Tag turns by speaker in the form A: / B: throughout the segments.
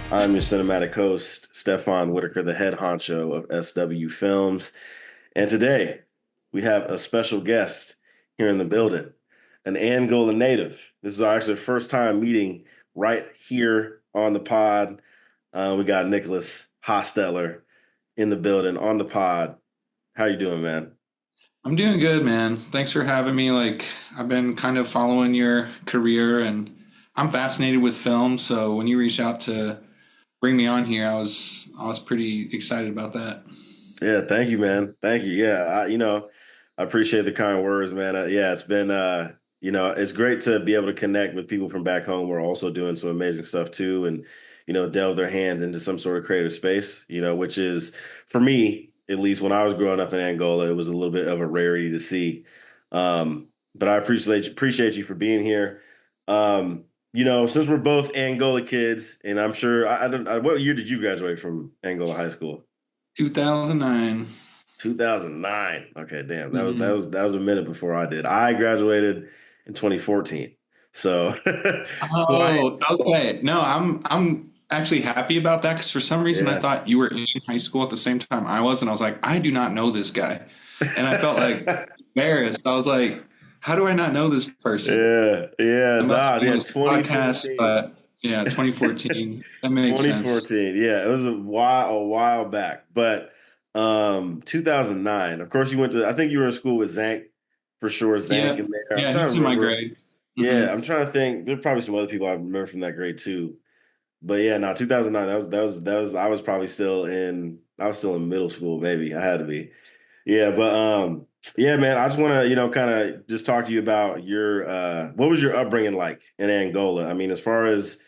A: I'm your cinematic host, Stefan Whitaker, the head honcho of SW Films. And today we have a special guest here in the building, an Angola native. This is our actually first time meeting right here on the pod. We got Nicholas Hochstedler in the building on the pod. How you doing, man?
B: I'm doing good, man. Thanks for having me. I've been kind of following your career and I'm fascinated with film, so when you reached out to bring me on here, I was pretty excited about that.
A: Yeah, thank you, man. Thank you. Yeah, I appreciate the kind words, man. Yeah, it's been, it's great to be able to connect with people from back home who are also doing some amazing stuff too, and delve their hands into some sort of creative space. Which is for me, at least when I was growing up in Angola, it was a little bit of a rarity to see. But I appreciate you for being here. Since we're both Angola kids, and I'm sure I don't. What year did you graduate from Angola High School?
B: 2009.
A: 2009. Okay, damn. That was that
B: Mhm.
A: was that was a minute before I did. I graduated in 2014. So quite
B: Oh, okay. No, I'm actually happy about that because for some reason I
A: yeah.
B: thought you were in high school at the same time I was, and I was like, I do not know this guy, and I felt like embarrassed. I was like, how do I not know this person?
A: Yeah, yeah,
B: I'm about to
A: nah,
B: be on
A: yeah,
B: this podcast,
A: 2014.
B: but yeah, 2014. That makes sense.
A: 2014. Yeah, it was a while back. But 2009. Of course you went to I think you were in school with Zank for sure, Zank
B: Yeah,
A: in there. I'm
B: yeah,
A: trying to
B: he's in my
A: remember.
B: grade.
A: Yeah,
B: Hmm.
A: I'm trying to think. There's probably some other people I remember from that grade too. But yeah, no, 2009. That was I was still in middle school, maybe. I had to be. Yeah, but yeah, man, I just want to, kind of just talk to you about your what was your upbringing like in Angola? I mean, as far as,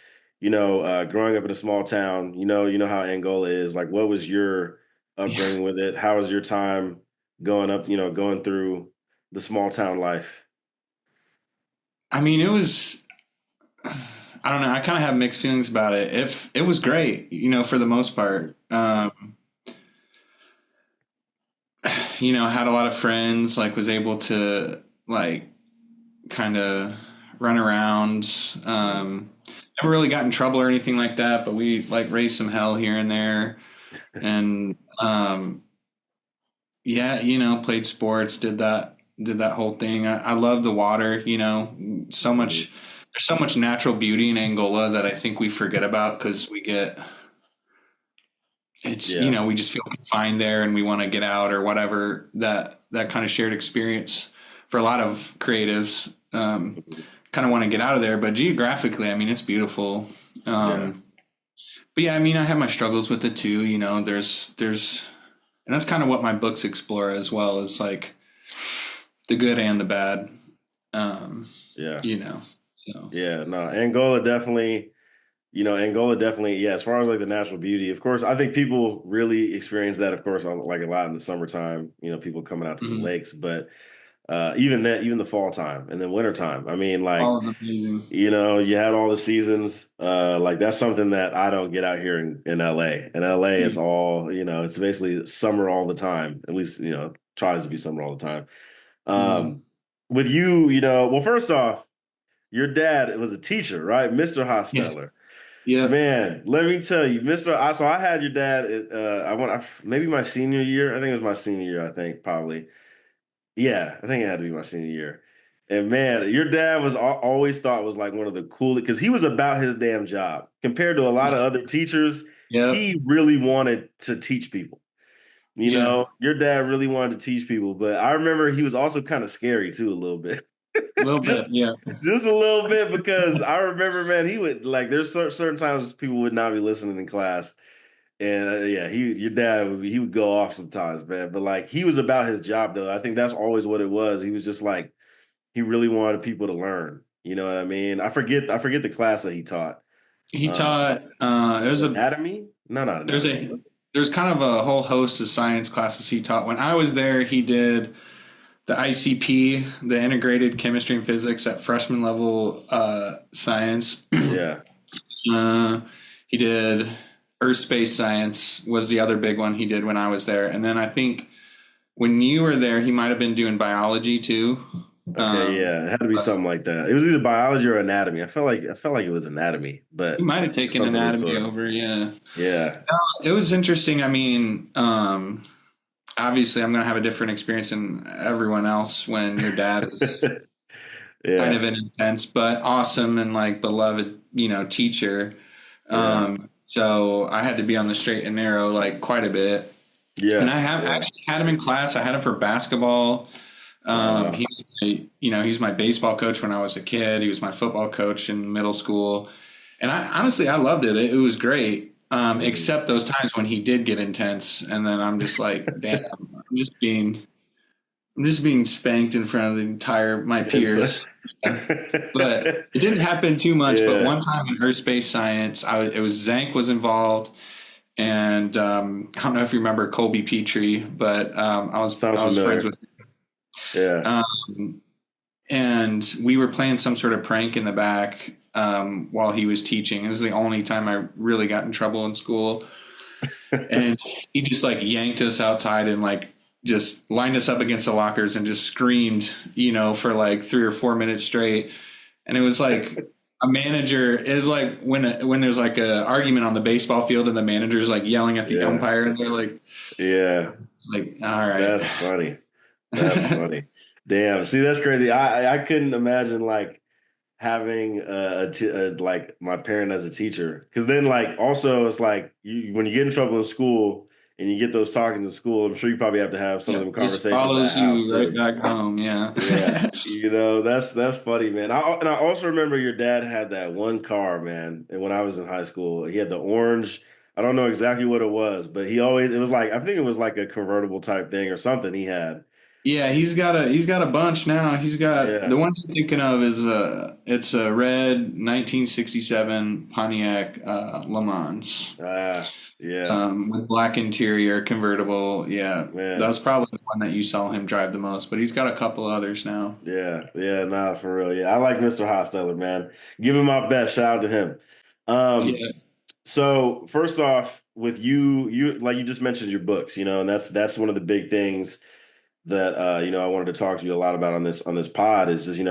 A: growing up in a small town, you know how Angola is. Like, what was your
B: Yeah,
A: upbringing with it? How was your time going up, going through the small town life?
B: I mean, it was. I don't know. I kind of have mixed feelings about it. If it was great, for the most
A: Mhm.
B: part. Had a lot of friends. Like, was able to kind of run around. Never really got in trouble or anything like that, but we like raised some hell here and there, and yeah, played sports, did that whole thing. I love the water, so
A: Mhm.
B: much there's so much natural beauty in Angola that I think we forget about because
A: Yeah.
B: we just feel confined there and we want to get out or whatever. That kind of shared experience for a lot of creatives,
A: Mhm.
B: kind of want to get out of there, but geographically, I mean, it's beautiful.
A: Yeah.
B: But yeah, I mean, I have my struggles with it too. And that's kind of what my books explore as well, is like the good and the bad. Um,
A: Yeah.
B: you know, so
A: Yeah. No, Angola definitely, yeah, as far as like the natural beauty, of course, I think people really experience that, of course, like a lot in the summertime, people coming out to the
B: mhm.
A: lakes, but even the fall time and then winter time. I mean, like,
B: All is amazing.
A: you had all the seasons. Like that's something that I don't get out here in LA. In LA, it's
B: Yeah.
A: all, it's basically summer all the time. At least, tries to be summer all the time.
B: Mhm.
A: Um, with you, well, first off, your dad was a teacher, right? Mr.
B: Yeah.
A: Hostetler.
B: Yep.
A: Man, let me tell you, so I had your dad. Maybe my senior year. I think it was my senior year. I think probably. Yeah, I think it had to be my senior year. And man, your dad was always thought was like one of the coolest because he was about his damn job compared to a lot of other teachers.
B: Yep.
A: He really wanted to teach people.
B: Yeah.
A: Your dad really wanted to teach people, but I remember he was also kind of scary too, a little bit.
B: A little bit.
A: just
B: Yeah.
A: just a little bit because I remember, man, he would like there's certain times people would not be listening in class, and yeah, your dad he would go off sometimes, man. But like he was about his job though. I think that's always what it was. He was just like he really wanted people to learn. You know what I mean? I forget the class that he taught.
B: He
A: Um,
B: taught.
A: anatomy? No, not
B: There's
A: anatomy.
B: a there's kind of a whole host of science classes he taught. When I was there, he did the ICP, the integrated chemistry and physics at freshman level science.
A: Yeah.
B: uh, he did earth space science was the other big one he did when I was there. And then I think when you were there, he might have been doing biology too.
A: Okay, yeah, it had to be
B: But
A: something like that. It was either biology or anatomy. I felt like it was anatomy,
B: you
A: but
B: might have taken
A: something of the
B: anatomy
A: sort.
B: over, yeah.
A: Yeah.
B: It was interesting. I mean, obviously, I'm going to have a different experience than everyone else when your dad is kind
A: Yeah.
B: of an intense but awesome and like beloved, teacher.
A: Yeah.
B: So I had to be on the straight and narrow like quite a bit. And
A: Yeah.
B: I have
A: Yeah.
B: actually had him in class. I had him for basketball.
A: Uh,
B: He was he's my baseball coach when I was a kid. He was my football coach in middle school. And I honestly, I loved it. It was great.
A: mhm.
B: Except those times when he did get intense. And then I'm just like, damn, I'm just being spanked in front of the entire my
A: It's
B: peers. But it didn't happen too much. But
A: yeah.
B: one time in earth space science, it was Zank was involved, and I don't know if you remember Colby Petrie, but
A: Sounds
B: I was friends
A: familiar.
B: with,
A: Yeah.
B: um, and we were playing some sort of prank in the back while he was teaching. It was the only time I really got in trouble in school, and he just like yanked us outside and like just lined us up against the lockers and just screamed, for like 3 or 4 minutes straight. And it was like a manager is like when there's like a argument on the baseball field and the manager's like yelling at the
A: Yeah.
B: umpire and they're
A: Yeah.
B: like, all right.
A: That's funny. That's funny. Damn. See, that's crazy. I couldn't imagine like having like my parent as a teacher, because then like also it's like you when you get in trouble in school and you get those talkings in school, I'm sure you probably have to have some of
B: Yep.
A: them
B: Just
A: conversations at
B: follows
A: house
B: you right
A: too.
B: back home. Yeah.
A: Yeah, that's funny, man. And I also remember your dad had that one car, man. And when I was in high school, he had the orange. I don't know exactly what it was, but he always it was like I think it was like a convertible type thing or something he had.
B: Yeah, he's got a bunch now. He's got the
A: Yeah.
B: one I'm thinking of is it's a red 1967 Pontiac Le Mans.
A: Ah, yeah,
B: With black interior, convertible. Yeah, that
A: man.
B: was probably the one that you saw him drive the most. But he's got a couple others now.
A: Yeah, yeah, nah, for real. Yeah, I like Mr. Hochstedler, man. Give him my best. Shout out to him. Um,
B: Yeah,
A: so first off, with you like you just mentioned your books, and that's one of the big things that I wanted to talk to you a lot about on this pod is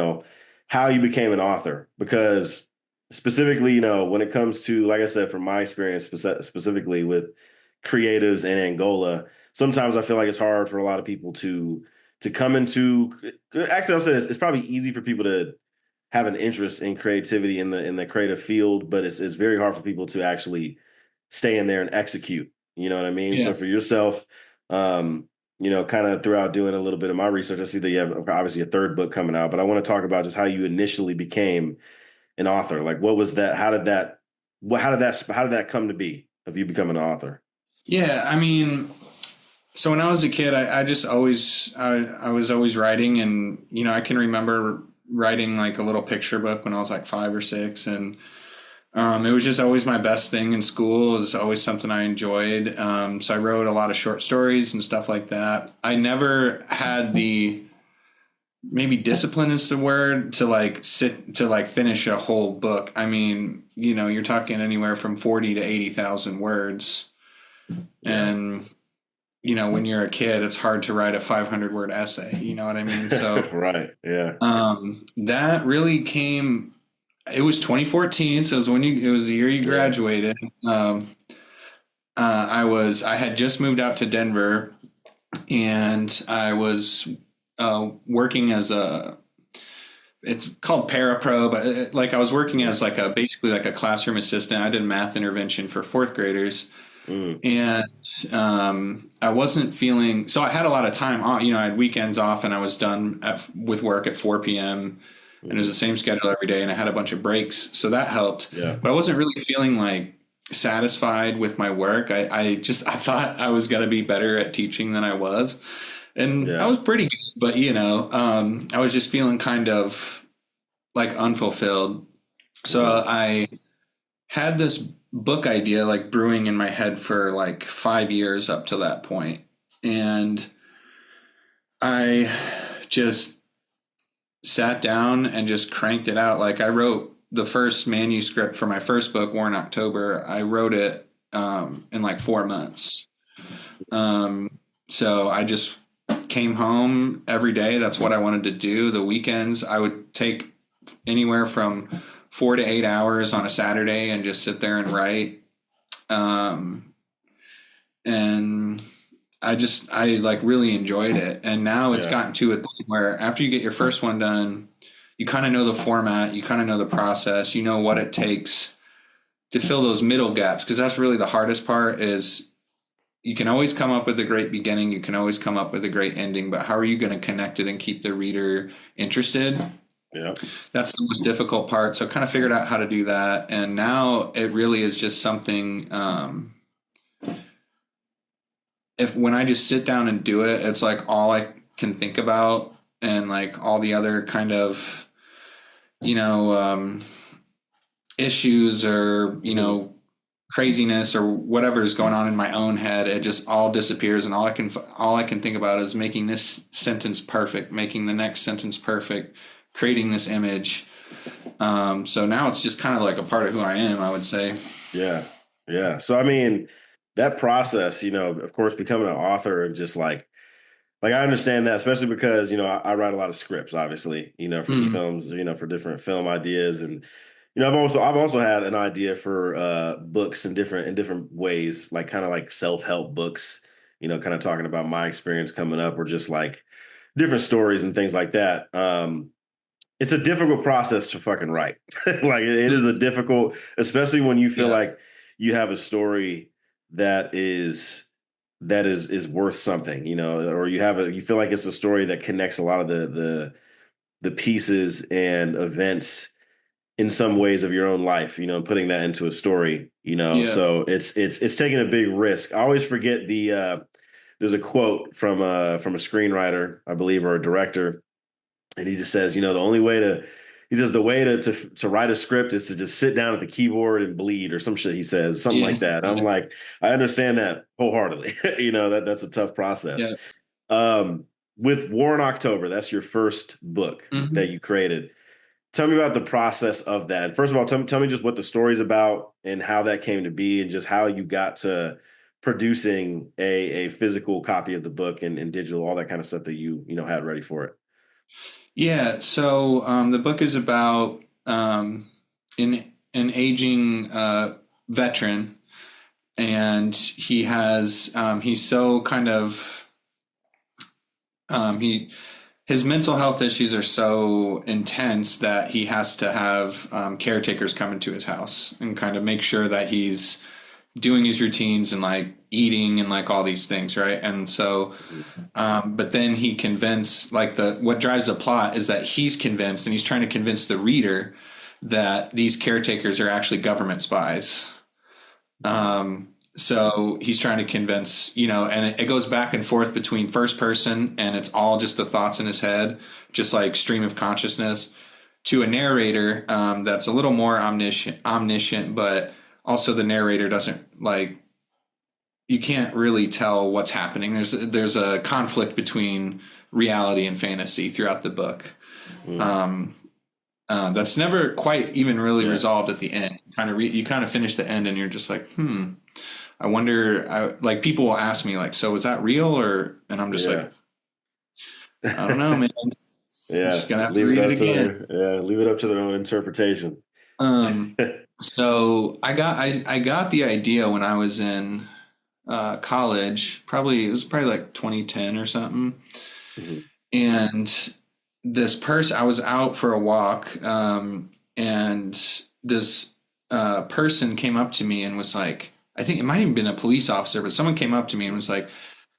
A: how you became an author. Because specifically, when it comes to, like I said, from my experience specifically with creatives in Angola, sometimes I feel like it's hard for a lot of people to come into. Actually, I'll say this: it's probably easy for people to have an interest in creativity in the creative field, but it's very hard for people to actually stay in there and execute. You know what I mean? So
B: yeah,
A: for yourself, kind of throughout doing a little bit of my research, I see that you have obviously a third book coming out, but I want to talk about just how you initially became an author. Like, what was that? How did that come to be of you becoming an author?
B: yeah. I mean, so when I was a kid, I just always I was always writing, and I can remember writing like a little picture book when I was like 5 or 6, and it was just always my best thing in school. It was always something I enjoyed. So I wrote a lot of short stories and stuff like that. I never had the maybe discipline is the word to like sit to like finish a whole book. I mean, you're talking anywhere from 40 to 80,000 words.
A: Yeah.
B: And, when you're a kid, it's hard to write a 500 word essay. You know what I mean? So,
A: Right. Yeah.
B: that really came, it was 2014. So it was the year you
A: Yeah.
B: graduated. I had just moved out to Denver, and I was working as it's called parapro, but like I was working as like basically like a classroom assistant. I did math intervention for fourth graders,
A: Mm.
B: and I wasn't feeling, so I had a lot of time off. I had weekends off, and I was done with work at 4 p.m. and it was the
A: Mm.
B: same schedule every day, and I had a bunch of breaks, so that helped.
A: Yeah.
B: But I wasn't really feeling like satisfied with my work. I thought I was going to be better at teaching than I was, and I
A: Yeah.
B: was pretty good, but I was just feeling kind of like unfulfilled. So
A: Mm.
B: I had this book idea like brewing in my head for like 5 years up to that point, and I just sat down and just cranked it out. Like I wrote the first manuscript for my first book, War in October. I wrote it in like 4 months. So I just came home every day, that's what I wanted to do. The weekends, I would take anywhere from 4 to 8 hours on a Saturday and just sit there and write. And I like really enjoyed it. And now it's gotten to a thing where after you get your first one done, you kind of know the format, you kind of know the process, you know what it takes to fill those middle gaps. Cause that's really the hardest part is you can always come up with a great beginning. You can always come up with a great ending, but how are you going to connect it and keep the reader interested?
A: Yeah.
B: That's the most difficult part. So I kind of figured out how to do that. And now it really is just something, when I just sit down and do it, it's like all I can think about, and like all the other kind of, issues or, craziness or whatever is going on in my own head, it just all disappears. And all I can think about is making this sentence perfect, making the next sentence perfect, creating this image. So now it's just kind of like a part of who I am, I would say.
A: Yeah. Yeah. So, I mean, that process, of course, becoming an author and just like I understand that, especially because, I write a lot of scripts, obviously, for the films, for different film ideas. And, I've also had an idea for books in different ways, like kind of like self-help books, kind of talking about my experience coming up or just like different stories and things like that. It's a difficult process to fucking write. Like it is a difficult, especially when you feel like you have a story that is worth something, or you feel like it's a story that connects a lot of the pieces and events in some ways of your own life, and putting that into a story, so it's taking a big risk. I always forget there's a quote from a screenwriter, I believe, or a director. And he just says, the way to write a script is to just sit down at the keyboard and bleed or some shit. He says something like that. I'm like, I understand that wholeheartedly. That's a tough process. Yeah. With War in October, that's your first book that you created. Tell me about the process of that. First of all, tell me just what the story's about and how that came to be and just how you got to producing a physical copy of the book and digital, all that kind of stuff that you had ready for it.
B: Yeah. So the book is about an aging veteran, and he has he's so kind of his mental health issues are so intense that he has to have caretakers come into his house and kind of make sure that he's doing his routines and like eating and like all these things, right? And so but then he what drives the plot is that he's convinced, and he's trying to convince the reader that these caretakers are actually government spies. So he's trying to convince, and it goes back and forth between first person, and it's all just the thoughts in his head, just like stream of consciousness, to a narrator that's a little more omniscient, but also the narrator doesn't you can't really tell what's happening. There's a conflict between reality and fantasy throughout the book. That's never quite even really resolved at the end. You kind of finish the end and you're just like, I wonder, people will ask me so was that real and I'm just like, I don't know, man.
A: Yeah.
B: I'm just going to have to read it again.
A: Leave it up to their own interpretation.
B: So I got the idea when I was in college, it was probably like 2010 or something. And this person, I was out for a walk, and this person came up to me and was like, I think it might have been a police officer, but someone came up to me and was like,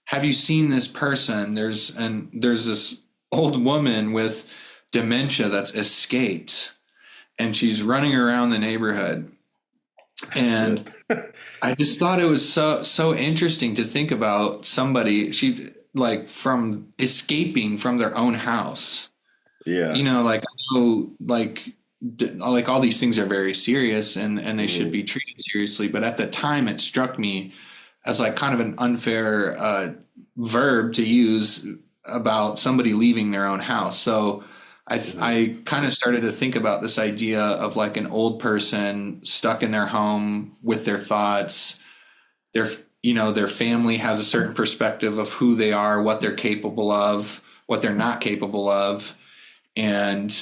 B: have you seen this person? There's this old woman with dementia that's escaped, and she's running around the neighborhood. And I just thought it was so interesting to think about somebody from escaping from their own house.
A: Yeah.
B: All these things are very serious and they should be treated seriously. But at the time it struck me as kind of an unfair verb to use about somebody leaving their own house. So I kind of started to think about this idea of an old person stuck in their home with their thoughts. They're their family has a certain perspective of who they are, what they're capable of, what they're not capable of. And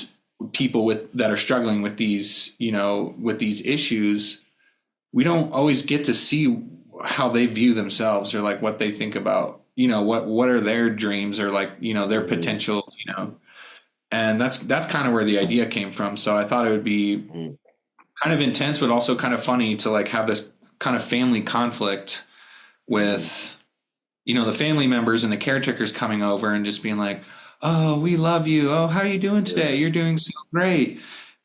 B: people that are struggling with these, with these issues, we don't always get to see how they view themselves or like what they think about, what are their dreams or like, their potential, and that's kind of where the idea came from. So I thought it would be kind of intense, but also kind of funny to like have this kind of family conflict with, the family members and the caretakers coming over and just being like, oh, we love you. Oh, how are you doing today? You're doing so great.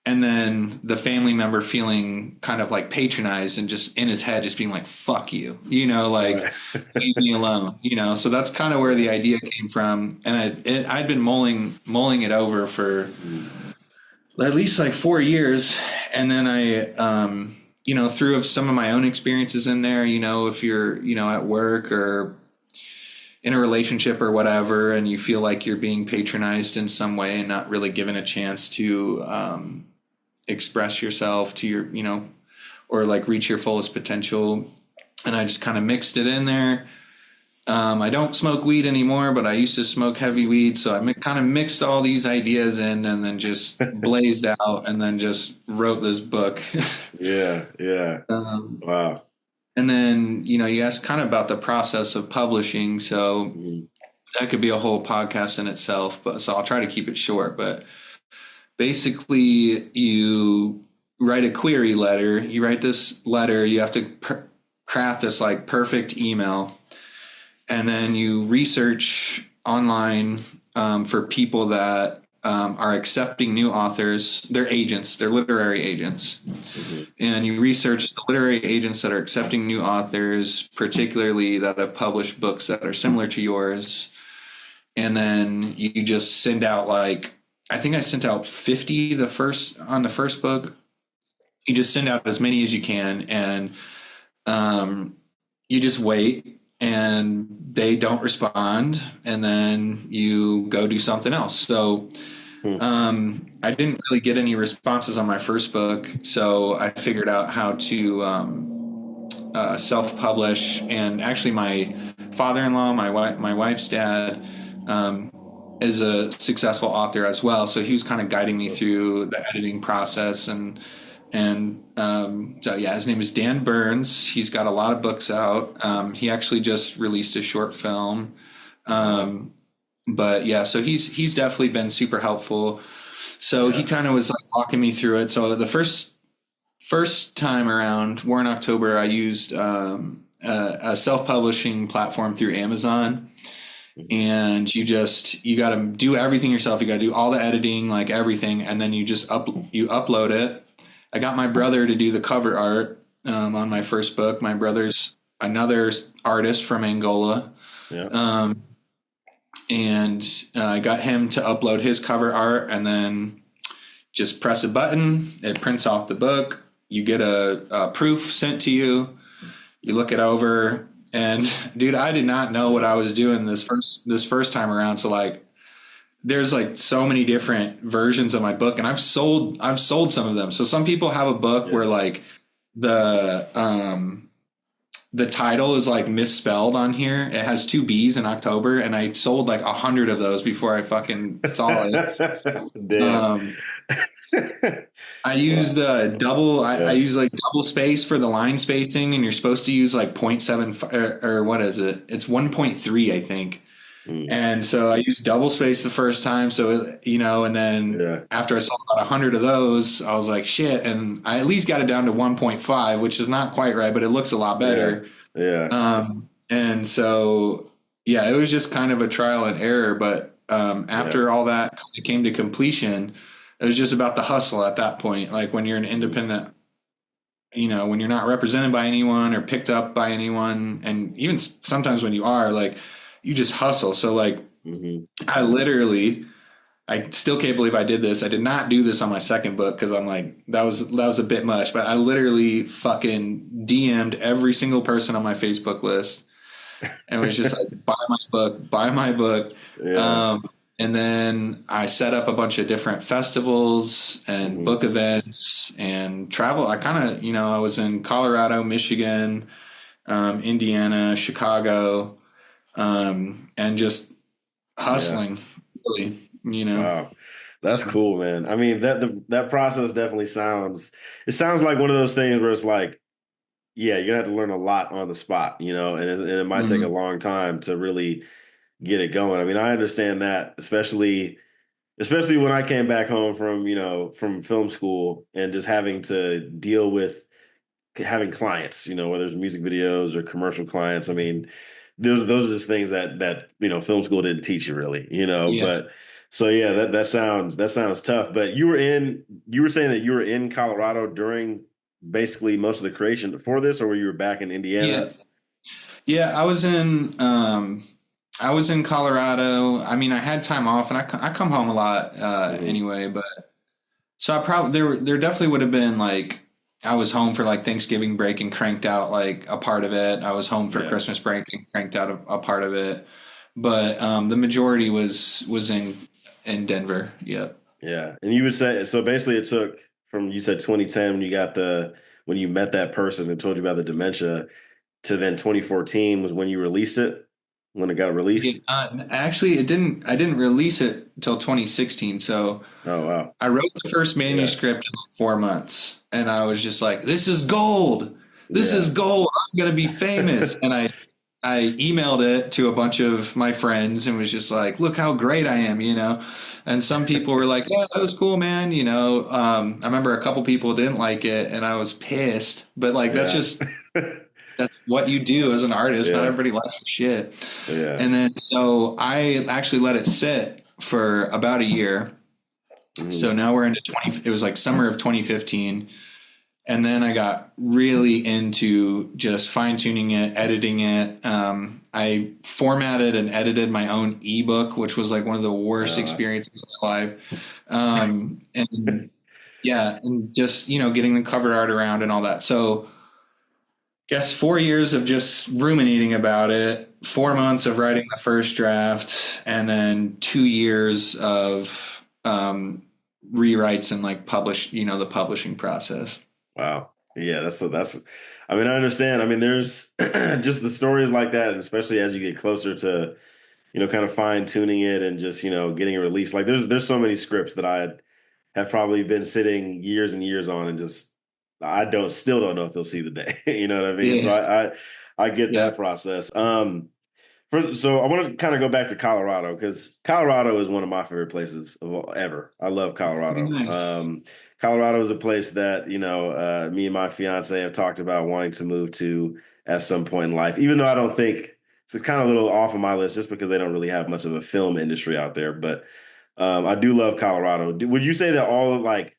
B: And then the family member feeling kind of like patronized and just in his head, just being like, fuck you, like leave me alone, so that's kind of where the idea came from. And I'd been mulling it over for at least like 4 years. And then I, threw some of my own experiences in there, if you're, at work or in a relationship or whatever, and you feel like you're being patronized in some way and not really given a chance to express yourself to your, or like reach your fullest potential. And I just kind of mixed it in there. I don't smoke weed anymore, but I used to smoke heavy weed. So I kind of mixed all these ideas in and then just blazed out and then just wrote this book.
A: Yeah. Wow.
B: And then, you asked kind of about the process of publishing. So that could be a whole podcast in itself, so I'll try to keep it short. But basically, you write a query letter. You write this letter. You have to craft this like perfect email. And then you research online for people that are accepting new authors. They're agents. They're literary agents. And you research the literary agents that are accepting new authors, particularly that have published books that are similar to yours. And then you just send out I think I sent out 50 on the first book. You just send out as many as you can, and you just wait, and they don't respond, and then you go do something else. So I didn't really get any responses on my first book, so I figured out how to self-publish. And actually, my father-in-law, my wife's dad, is a successful author as well, so he was kind of guiding me through the editing process. And so yeah, his name is Dan Burns. He's got a lot of books out. He actually just released a short film. But yeah, so he's definitely been super helpful. So he kind of was like walking me through it. So the first time around, War in October, I used a self-publishing platform through Amazon. And you got to do everything yourself. You got to do all the editing, like everything. And then you just upload it. I got my brother to do the cover art on my first book. My brother's another artist from Angola. Yeah. And I got him to upload his cover art, and then just press a button. It prints off the book. You get a proof sent to you. You look it over. And dude, I did not know what I was doing this first time around. So like, there's like so many different versions of my book, and I've sold some of them. So some people have a book where like the title is like misspelled on here. It has 2 B's in October, and I sold like 100 of those before I fucking saw it. Damn. I used double. I use like double space for the line spacing, and you're supposed to use like 0.7 or what is it? It's 1.3, I think. And so I used double space the first time. So, and then after I sold about 100 of those, I was like, shit. And I at least got it down to 1.5, which is not quite right, but it looks a lot better. Yeah. And so, yeah, it was just kind of a trial and error. But after all that it came to completion, it was just about the hustle at that point. Like when you're an independent, when you're not represented by anyone or picked up by anyone, and even sometimes when you are, like, you just hustle. So like, I still can't believe I did this. I did not do this on my second book because I'm like, that was a bit much, but I literally fucking DM'd every single person on my Facebook list and was just like, buy my book. Yeah. And then I set up a bunch of different festivals and book events and travel. I kind of, I was in Colorado, Michigan, Indiana, Chicago, and just
A: Yeah.
B: hustling, really, you know.
A: Wow. That's cool, man. I mean, that process definitely it sounds like one of those things where it's like, yeah, you're gonna have to learn a lot on the spot, and it might take a
B: Mhm.
A: long time to really get it going. I mean, I understand that, especially when I came back home from, from film school and just having to deal with having clients, whether it's music videos or commercial clients. I mean, those are just things that film school didn't teach you really,
B: Yeah.
A: but so yeah, that sounds tough. But you were saying that you were in Colorado during basically most of the creation before this, or were you were back in
B: Yeah.
A: Indiana?
B: Yeah. I was in Colorado. I mean, I had time off and I come home a lot,
A: Hmm.
B: anyway, but so I probably, there definitely would have been like, I was home for like Thanksgiving break and cranked out like a part of it. I was home for
A: Yeah.
B: Christmas break and cranked out a part of it. But the majority was in Denver. Yep.
A: Yeah. And you would say, so basically it took from, you said 2010 when when you met that person and told you about the dementia, to then 2014 was when you released it, when it got
B: Yeah,
A: released.
B: actually, it didn't. I didn't release it until 2016. So
A: Oh, wow.
B: I wrote the first
A: Yeah.
B: manuscript in like 4 months, and I was just like, "This is gold. This is
A: Yeah.
B: gold. I'm gonna be famous." And I emailed it to a bunch of my friends and was just like, "Look how great I am," you know. And some people were like, "Yeah, that was cool, man." You know, I remember a couple people didn't like it, and I was pissed. But like,
A: Yeah.
B: that's what you do as an artist. Not
A: Yeah.
B: everybody likes your shit.
A: Yeah.
B: And then so I actually let it sit for about a year. So
A: Mhm.
B: now we're into 20, it was like summer of 2015. And then I got really into just fine tuning it, editing it. I formatted and edited my own ebook, which was like one of the worst
A: Uh,
B: experiences of my life. And yeah, and just, getting the cover art around and all that. So, guess 4 years of just ruminating about it, 4 months of writing the first draft, and then 2 years of rewrites and like the publishing process.
A: wow. Yeah, that's I mean, I understand. I mean, there's just the stories like that, and especially as you get closer to, kind of fine tuning it and just, getting it released. Like there's so many scripts that I have probably been sitting years and years on and just I don't still don't know if they'll see the day. You know what I mean? So
B: Yeah.
A: I get
B: Yeah.
A: that process. So I want to kind of go back to Colorado because Colorado is one of my favorite places ever. I love Colorado.
B: Nice.
A: Colorado is a place that me and my fiance have talked about wanting to move to at some point in life. Even though I don't think it's kind of a little off of my list, just because they don't really have much of a film industry out there. But I do love Colorado. Would you say that all of like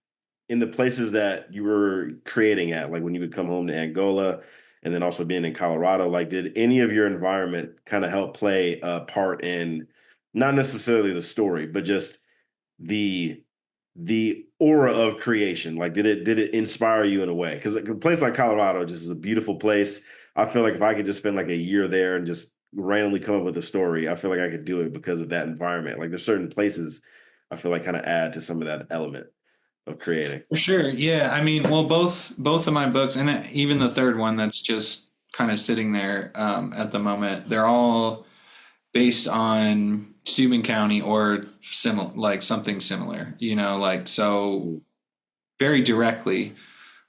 A: in the places that you were creating at, like when you would come home to Angola? And then also being in Colorado, like did any of your environment kind of help play a part in not necessarily the story, but just the the aura of creation? Like did it inspire you in a way? Because a place like Colorado just is a beautiful place. I feel like if I could just spend like a year there and just randomly come up with a story, I feel like I could do it because of that environment. Like there's certain places I feel like kind of add to some of that element of creating.
B: For sure. Yeah. I mean, well, both of my books, and even the third one that's just kind of sitting there at the moment, they're all based on Steuben County or similar, like something similar. Like so very directly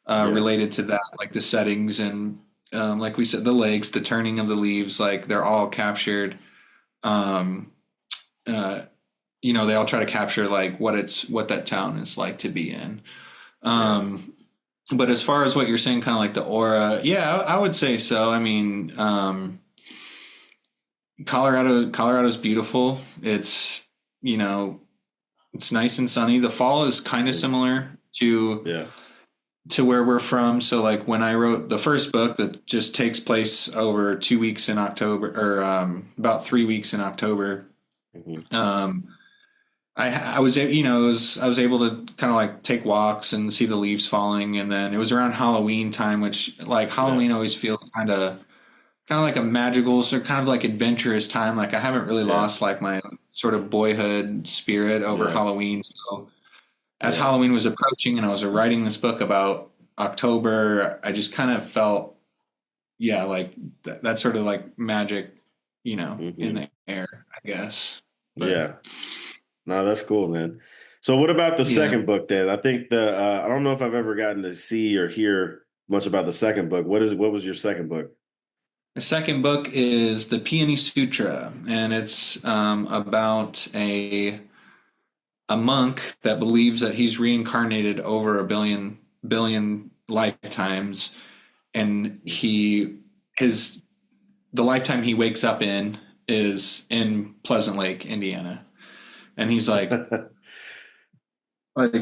A: Yeah.
B: related to that, like the settings and like we said, the lakes, the turning of the leaves, like they're all captured. Um, uh, they all try to capture like what that town is like to be in.
A: Yeah.
B: Um, but as far as what you're saying, kind of like the aura, yeah, I would say so. I mean, Colorado's beautiful. You know, it's nice and sunny. The fall is kind of similar to
A: Yeah.
B: where we're from. So like when I wrote the first book that just takes place over 2 weeks in October or about 3 weeks in October,
A: Mhm.
B: um, I was I was able to kind of like take walks and see the leaves falling, and then it was around Halloween time, which like
A: Yeah.
B: Halloween always feels kind of like a magical, so kind of like adventurous time. Like I haven't really
A: Yeah.
B: lost like my sort of boyhood spirit over
A: Yeah.
B: Halloween. So as
A: Yeah.
B: Halloween was approaching and I was writing this book about October, I just kind of felt yeah, like that sort of like magic, in
A: Hmm.
B: the air, I guess. But
A: Yeah. No, that's cool, man. So what about the
B: yeah,
A: second book then? I think the I don't know if I've ever gotten to see or hear much about the second book. What was your second book?
B: the second book is the Peony Sutra, and it's about a monk that believes that he's reincarnated over a billion lifetimes, and his the lifetime he wakes up in is in Pleasant Lake, Indiana, and he's like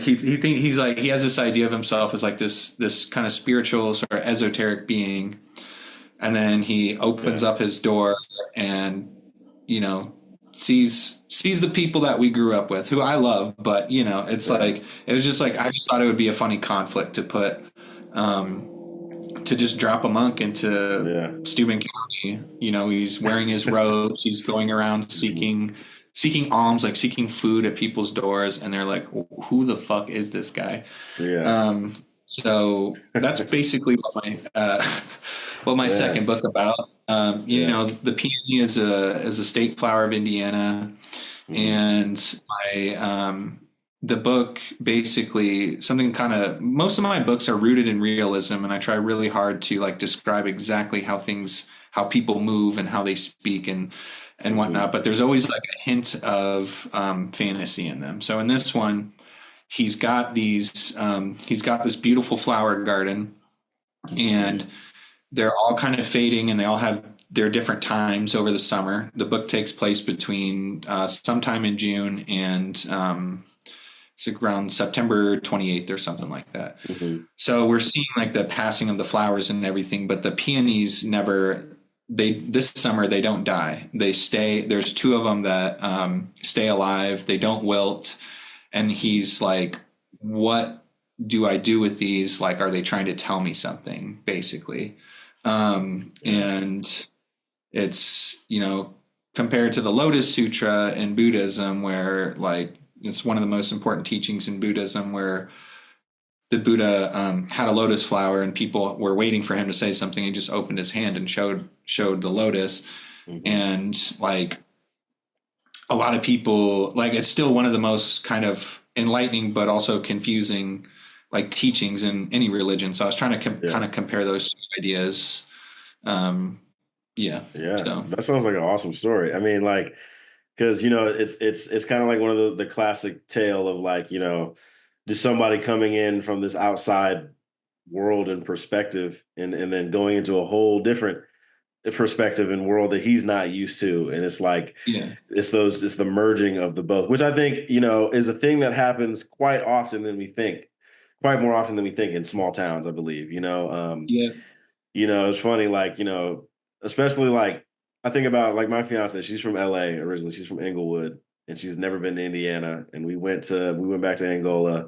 B: he's like he has this idea of himself as like this kind of spiritual sort of esoteric being, and then he opens
A: Yeah.
B: up his door and you know sees the people that we grew up with, who I love, but it's
A: Yeah.
B: like it was just like I just thought it would be a funny conflict to put to just drop a monk into
A: Yeah.
B: Steuben County. He's wearing his robes, he's going around
A: Mhm.
B: seeking alms, like seeking food at people's doors, and they're like, who the fuck is this guy?
A: Yeah.
B: um so that's basically what my second
A: Man.
B: book about.
A: Yeah.
B: The peony is a state flower of Indiana,
A: Hmm.
B: and my the book basically something kind of most of my books are rooted in realism, and I try really hard to like describe exactly how people move and how they speak and
A: Hmm.
B: whatnot. But there's always like a hint of fantasy in them. So in this one, he's got this beautiful flower garden,
A: Hmm.
B: and they're all kind of fading, and they all have their different times over the summer. The book takes place between sometime in June and it's around September 28th or something like that.
A: Hmm.
B: So we're seeing like the passing of the flowers and everything, but the peonies never. They this summer they don't die. They stay. There's two of them that stay alive. They don't wilt, and he's like, "What do I do with these? Like, are they trying to tell me something?" Basically,
A: Yeah.
B: and it's compared to the Lotus Sutra in Buddhism, where like it's one of the most important teachings in Buddhism, where the Buddha had a lotus flower and people were waiting for him to say something. He just opened his hand and showed the lotus,
A: Hmm.
B: and like a lot of people, like it's still one of the most kind of enlightening but also confusing like teachings in any religion. So I was trying to kind
A: Yeah.
B: of compare those two ideas. Um, yeah.
A: Yeah.
B: So
A: That sounds like an awesome story. I mean, like, because it's kind of like one of the classic tale of like, just somebody coming in from this outside world and perspective and then going into a whole different perspective and world that he's not used to. And it's like
B: yeah,
A: it's the merging of the both, which I think, is a thing that happens quite often than we think, quite more often than we think in small towns, I believe.
B: yeah,
A: It's funny, like, especially like I think about like my fiance, she's from LA originally. She's from Inglewood and she's never been to Indiana. And we went back to Angola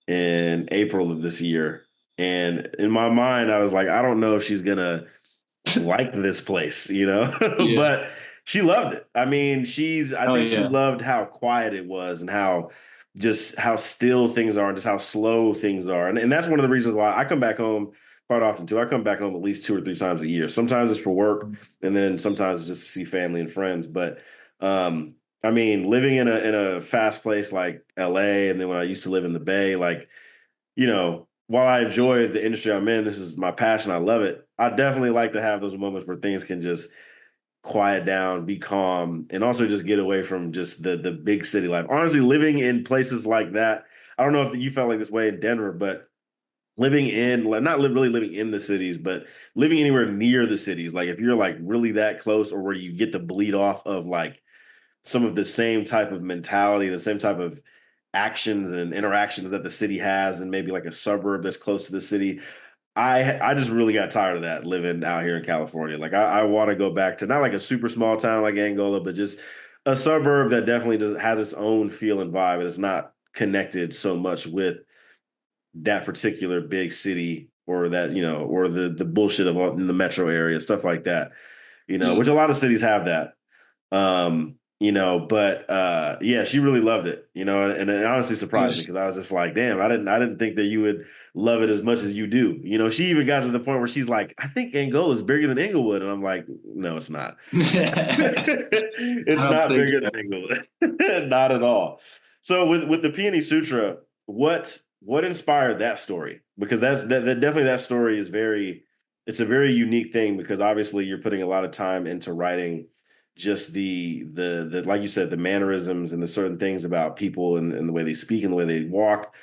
A: in April of this year. And in my mind, I was like, I don't know if she's gonna like this place,
B: yeah.
A: but she loved it. I mean, I
B: Oh
A: think she
B: yeah,
A: loved how quiet it was and how still things are and just how slow things are. And that's one of the reasons why I come back home quite often too. I come back home at least two or three times a year. Sometimes it's for work and then sometimes it's just to see family and friends. But, I mean, living in a fast place like LA, and then when I used to live in the Bay, like, while I enjoy the industry I'm in, this is my passion. I love it. I definitely like to have those moments where things can just quiet down, be calm, and also just get away from just the big city life. Honestly, living in places like that, I don't know if you felt like this way in Denver, but living in like not really living in the cities, but living anywhere near the cities, like if you're like really that close or where you get to bleed off of like some of the same type of mentality, the same type of actions and interactions that the city has, and maybe like a suburb that's close to the city. I just really got tired of that living out here in California. Like I want to go back to not like a super small town like Angola, but just a suburb that definitely has its own feel and vibe, and it's not connected so much with that particular big city or that or the bullshit of in the metro area, stuff like that. Which
B: yeah.
A: a lot of cities have that. but yeah, she really loved it, and it honestly surprised me because I was just like, damn, I didn't think that you would love it as much as you do. She even got to the point where she's like, I think Angola is bigger than Inglewood, and I'm like, no, it's not.
B: I
A: It's
B: don't
A: not
B: think
A: bigger
B: so.
A: than Inglewood, not at all. So with the Peony Sutra, what inspired that story? Because that definitely that story is it's a very unique thing because obviously you're putting a lot of time into writing just the like you said, the mannerisms and the certain things about people and the way they speak and the way they walk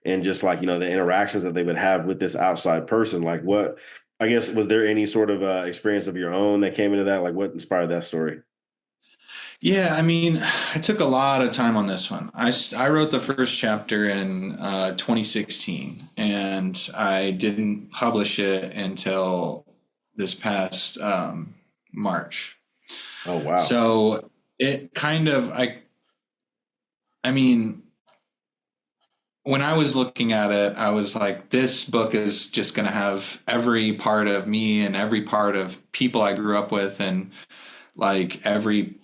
A: and just like the interactions that they would have with this outside person. Like what, I guess, was there any sort of experience of your own that came into that? Like what inspired that story?
B: Yeah, I mean, I took a lot of time on this one. I wrote the first chapter in 2016, and I didn't publish it until this past March.
A: Oh wow.
B: So it kind of, I mean, when I was looking at it, I was like, this book is just going to have every part of me and every part of people I grew up with, and like every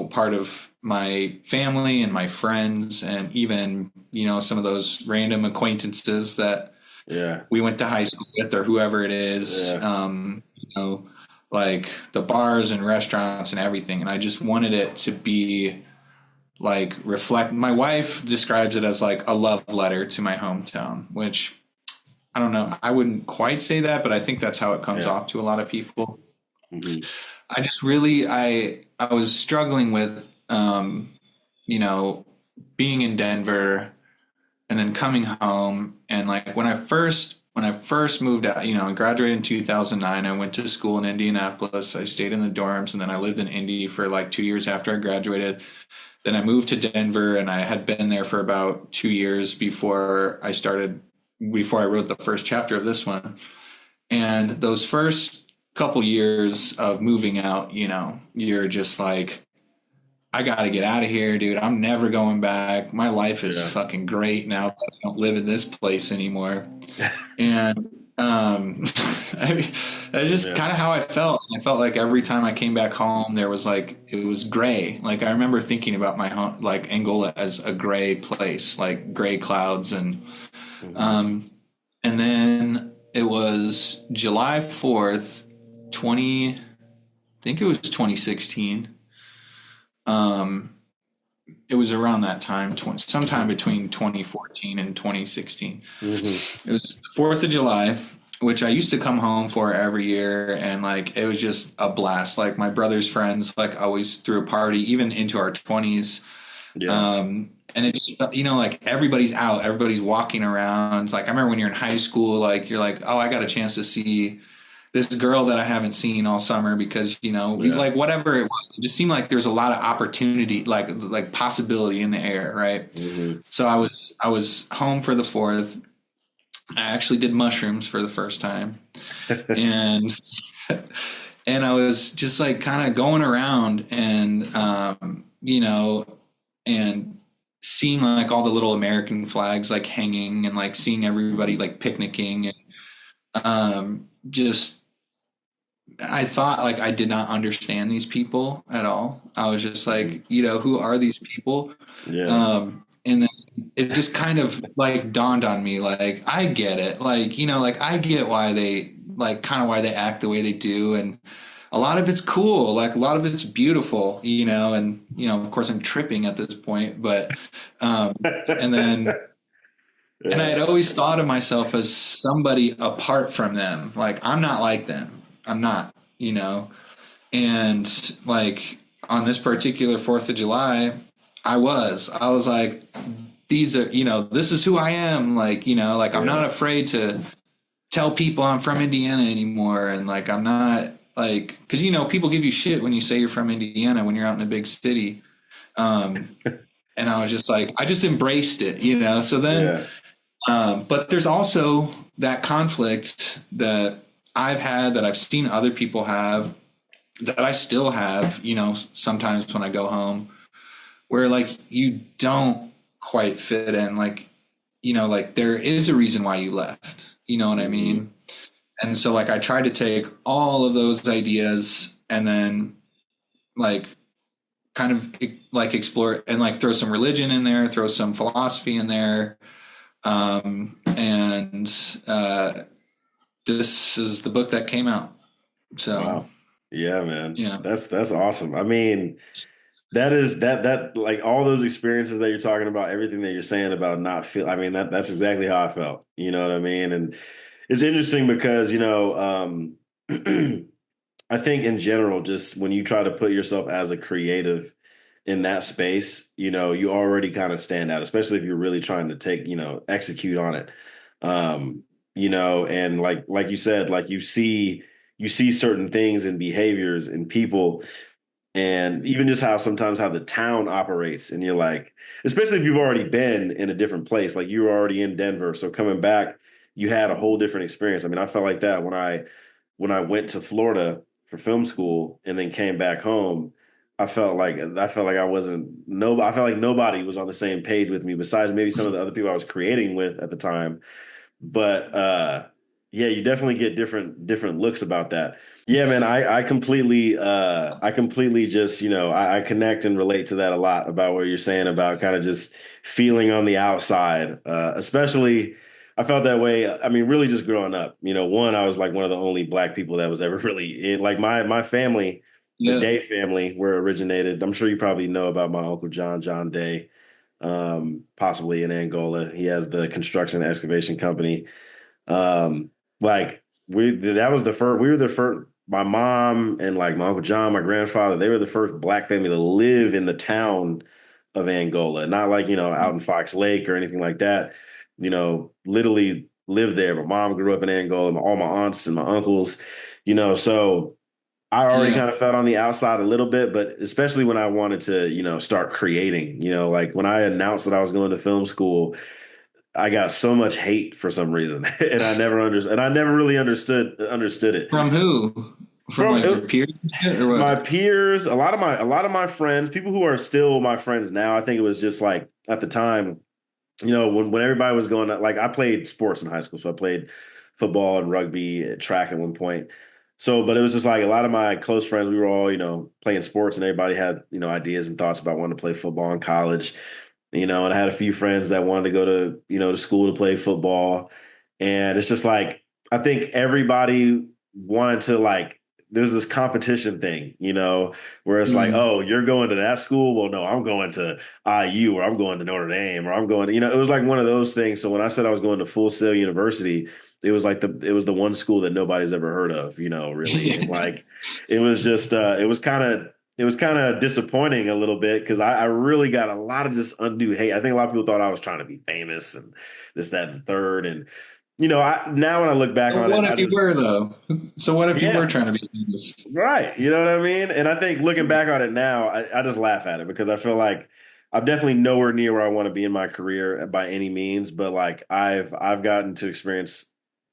B: part of my family and my friends, and even some of those random acquaintances that
A: Yeah.
B: we went to high school with, or whoever it is,
A: Yeah.
B: like the bars and restaurants and everything. And I just wanted it to be like reflect. My wife describes it as like a love letter to my hometown, which I don't know, I wouldn't quite say that, but I think that's how it comes
A: Yeah.
B: off to a lot of people.
A: Hmm.
B: I just really I was struggling with you know being in Denver and then coming home, and like when I first moved out, I graduated in 2009. I went to school in Indianapolis. I stayed in the dorms, and then I lived in Indy for like 2 years after I graduated. Then I moved to Denver, and I had been there for about 2 years before I wrote the first chapter of this one. And those first couple years of moving out, you're just like, I got to get out of here, dude. I'm never going back. My life is
A: Yeah.
B: fucking great now that I don't live in this place anymore. And I mean, that's just
A: Yeah.
B: kind of how I felt. I felt like every time I came back home, there was like, it was gray. Like I remember thinking about my home, like Angola as a gray place, like gray clouds.
A: Hmm.
B: Um, and then it was July 4th, 20, I think it was 2016. Um, it was around that time, sometime between 2014 and 2016.
A: Hmm.
B: It was the 4th of July, which I used to come home for every year. And like, it was just a blast. Like my brother's friends, like always threw a party, even into our 20s.
A: Yeah.
B: And it just felt, like everybody's out, everybody's walking around. Like I remember when you're in high school, like you're like, oh, I got a chance to see this girl that I haven't seen all summer because,
A: Yeah.
B: like whatever it was, it just seemed like there's a lot of opportunity, like possibility in the air. Right.
A: Hmm.
B: So I was home for the 4th. I actually did mushrooms for the first time, and and I was just like kind of going around and and seeing like all the little American flags like hanging, and like seeing everybody like picnicking, and just I thought like I did not understand these people at all. I was just
A: Hmm.
B: like, who are these people?
A: Yeah.
B: And then it just kind of like dawned on me, like I get it, like like I get why they like kind of why they act the way they do, and a lot of it's cool, like a lot of it's beautiful, and of course I'm tripping at this point, but and then and I
A: Yeah.
B: had always thought of myself as somebody apart from them, like I'm not like them, I'm not, and like on this particular 4th of July, I was like, these are, this is who I am. Like, like I'm
A: Yeah.
B: not afraid to tell people I'm from Indiana anymore. And like, I'm not like, cause people give you shit when you say you're from Indiana when you're out in a big city. Um, and I was just like, I just embraced it, So then,
A: Yeah.
B: but there's also that conflict that I've had, that I've seen other people have, that I still have, sometimes when I go home, where like you don't quite fit in, like like there is a reason why you left, you know what I
A: Hmm.
B: mean? And so like I tried to take all of those ideas and then like kind of like explore and like throw some religion in there, throw some philosophy in there. And this is the book that came out. So
A: Wow. Yeah, man.
B: yeah,
A: That's awesome. I mean, that like all those experiences that you're talking about, everything that you're saying about not feel, I mean, that's exactly how I felt. You know what I mean? And it's interesting because, I think in general, just when you try to put yourself as a creative in that space, you already kind of stand out, especially if you're really trying to execute on it. And like you said, like you see certain things and behaviors and people, and even just how sometimes how the town operates, and you're like, especially if you've already been in a different place, like you were already in Denver, so coming back, you had a whole different experience. I mean, I felt like that when I went to Florida for film school and then came back home. I felt like I wasn't no I felt like nobody was on the same page with me besides maybe some of the other people I was creating with at the time. But yeah, you definitely get different looks about that. Yeah, man, I completely just, I connect and relate to that a lot about what you're saying about kind of just feeling on the outside. Especially I felt that way. I mean, really just growing up. One, I was like one of the only black people that was ever really in, like my family, the
B: yeah,
A: Day family, where it originated. I'm sure you probably know about my Uncle John Day, possibly in Angola. He has the construction and excavation company. Um, like that was the first. We were the first. My mom and like my Uncle John, my grandfather, they were the first black family to live in the town of Angola. Not like out in Fox Lake or anything like that. Literally lived there. My mom grew up in Angola. All my aunts and my uncles. So I already
B: yeah.
A: kind of felt on the outside a little bit, but especially when I wanted to, start creating. Like when I announced that I was going to film school, I got so much hate for some reason, and I never really understood it
B: From who? From
A: from
B: like your peers and shit, or
A: my
B: what?
A: peers, a lot of my friends, people who are still my friends now. I think it was just like at the time, when everybody was going, like I played sports in high school, so I played football and rugby, track at one point. So, but it was just like a lot of my close friends, we were all, playing sports, and everybody had, ideas and thoughts about wanting to play football in college. And I had a few friends that wanted to go to school to play football. And it's just like, I think everybody wanted to like, there's this competition thing, where it's like,
B: Mm.
A: oh, you're going to that school. Well, no, I'm going to IU, or I'm going to Notre Dame, or I'm going to, it was like one of those things. So when I said I was going to Full Sail University, it was the one school that nobody's ever heard of, really. And like, it was just, it was kind of disappointing a little bit because I really got a lot of just undue hate. I think a lot of people thought I was trying to be famous and this, that, and the third. And, now when I look back
B: So
A: on it,
B: what
A: I
B: if you
A: just,
B: were though? So what if you were
A: yeah,
B: trying to be famous?
A: right. You know what I mean? And I think looking back on it now, I just laugh at it because I feel like I'm definitely nowhere near where I want to be in my career by any means. But like I've gotten to experience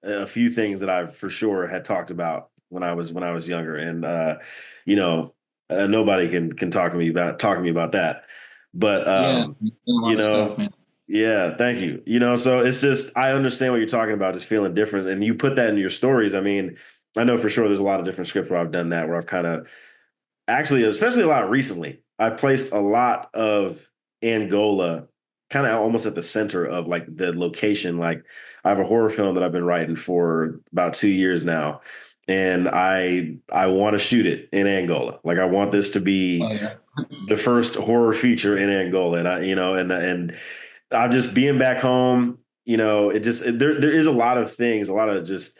A: a few things that I've for sure had talked about when I was younger, and you know, nobody can talk to me about that. But
B: Yeah, a
A: you
B: lot of stuff,
A: know,
B: man.
A: yeah, thank you. So it's just I understand what you're talking about, just feeling different, and you put that in your stories. I mean, I know for sure there's a lot of different scripts where I've done that, where I've kind of actually, especially a lot recently, I've placed a lot of Angola kind of almost at the center of like the location. Like I have a horror film that I've been writing for about 2 years now, and I want to shoot it in Angola. Like I want this to
B: Oh
A: be
B: yeah.
A: the first horror feature in Angola, and and I'm just being back home. There is a lot of things, a lot of just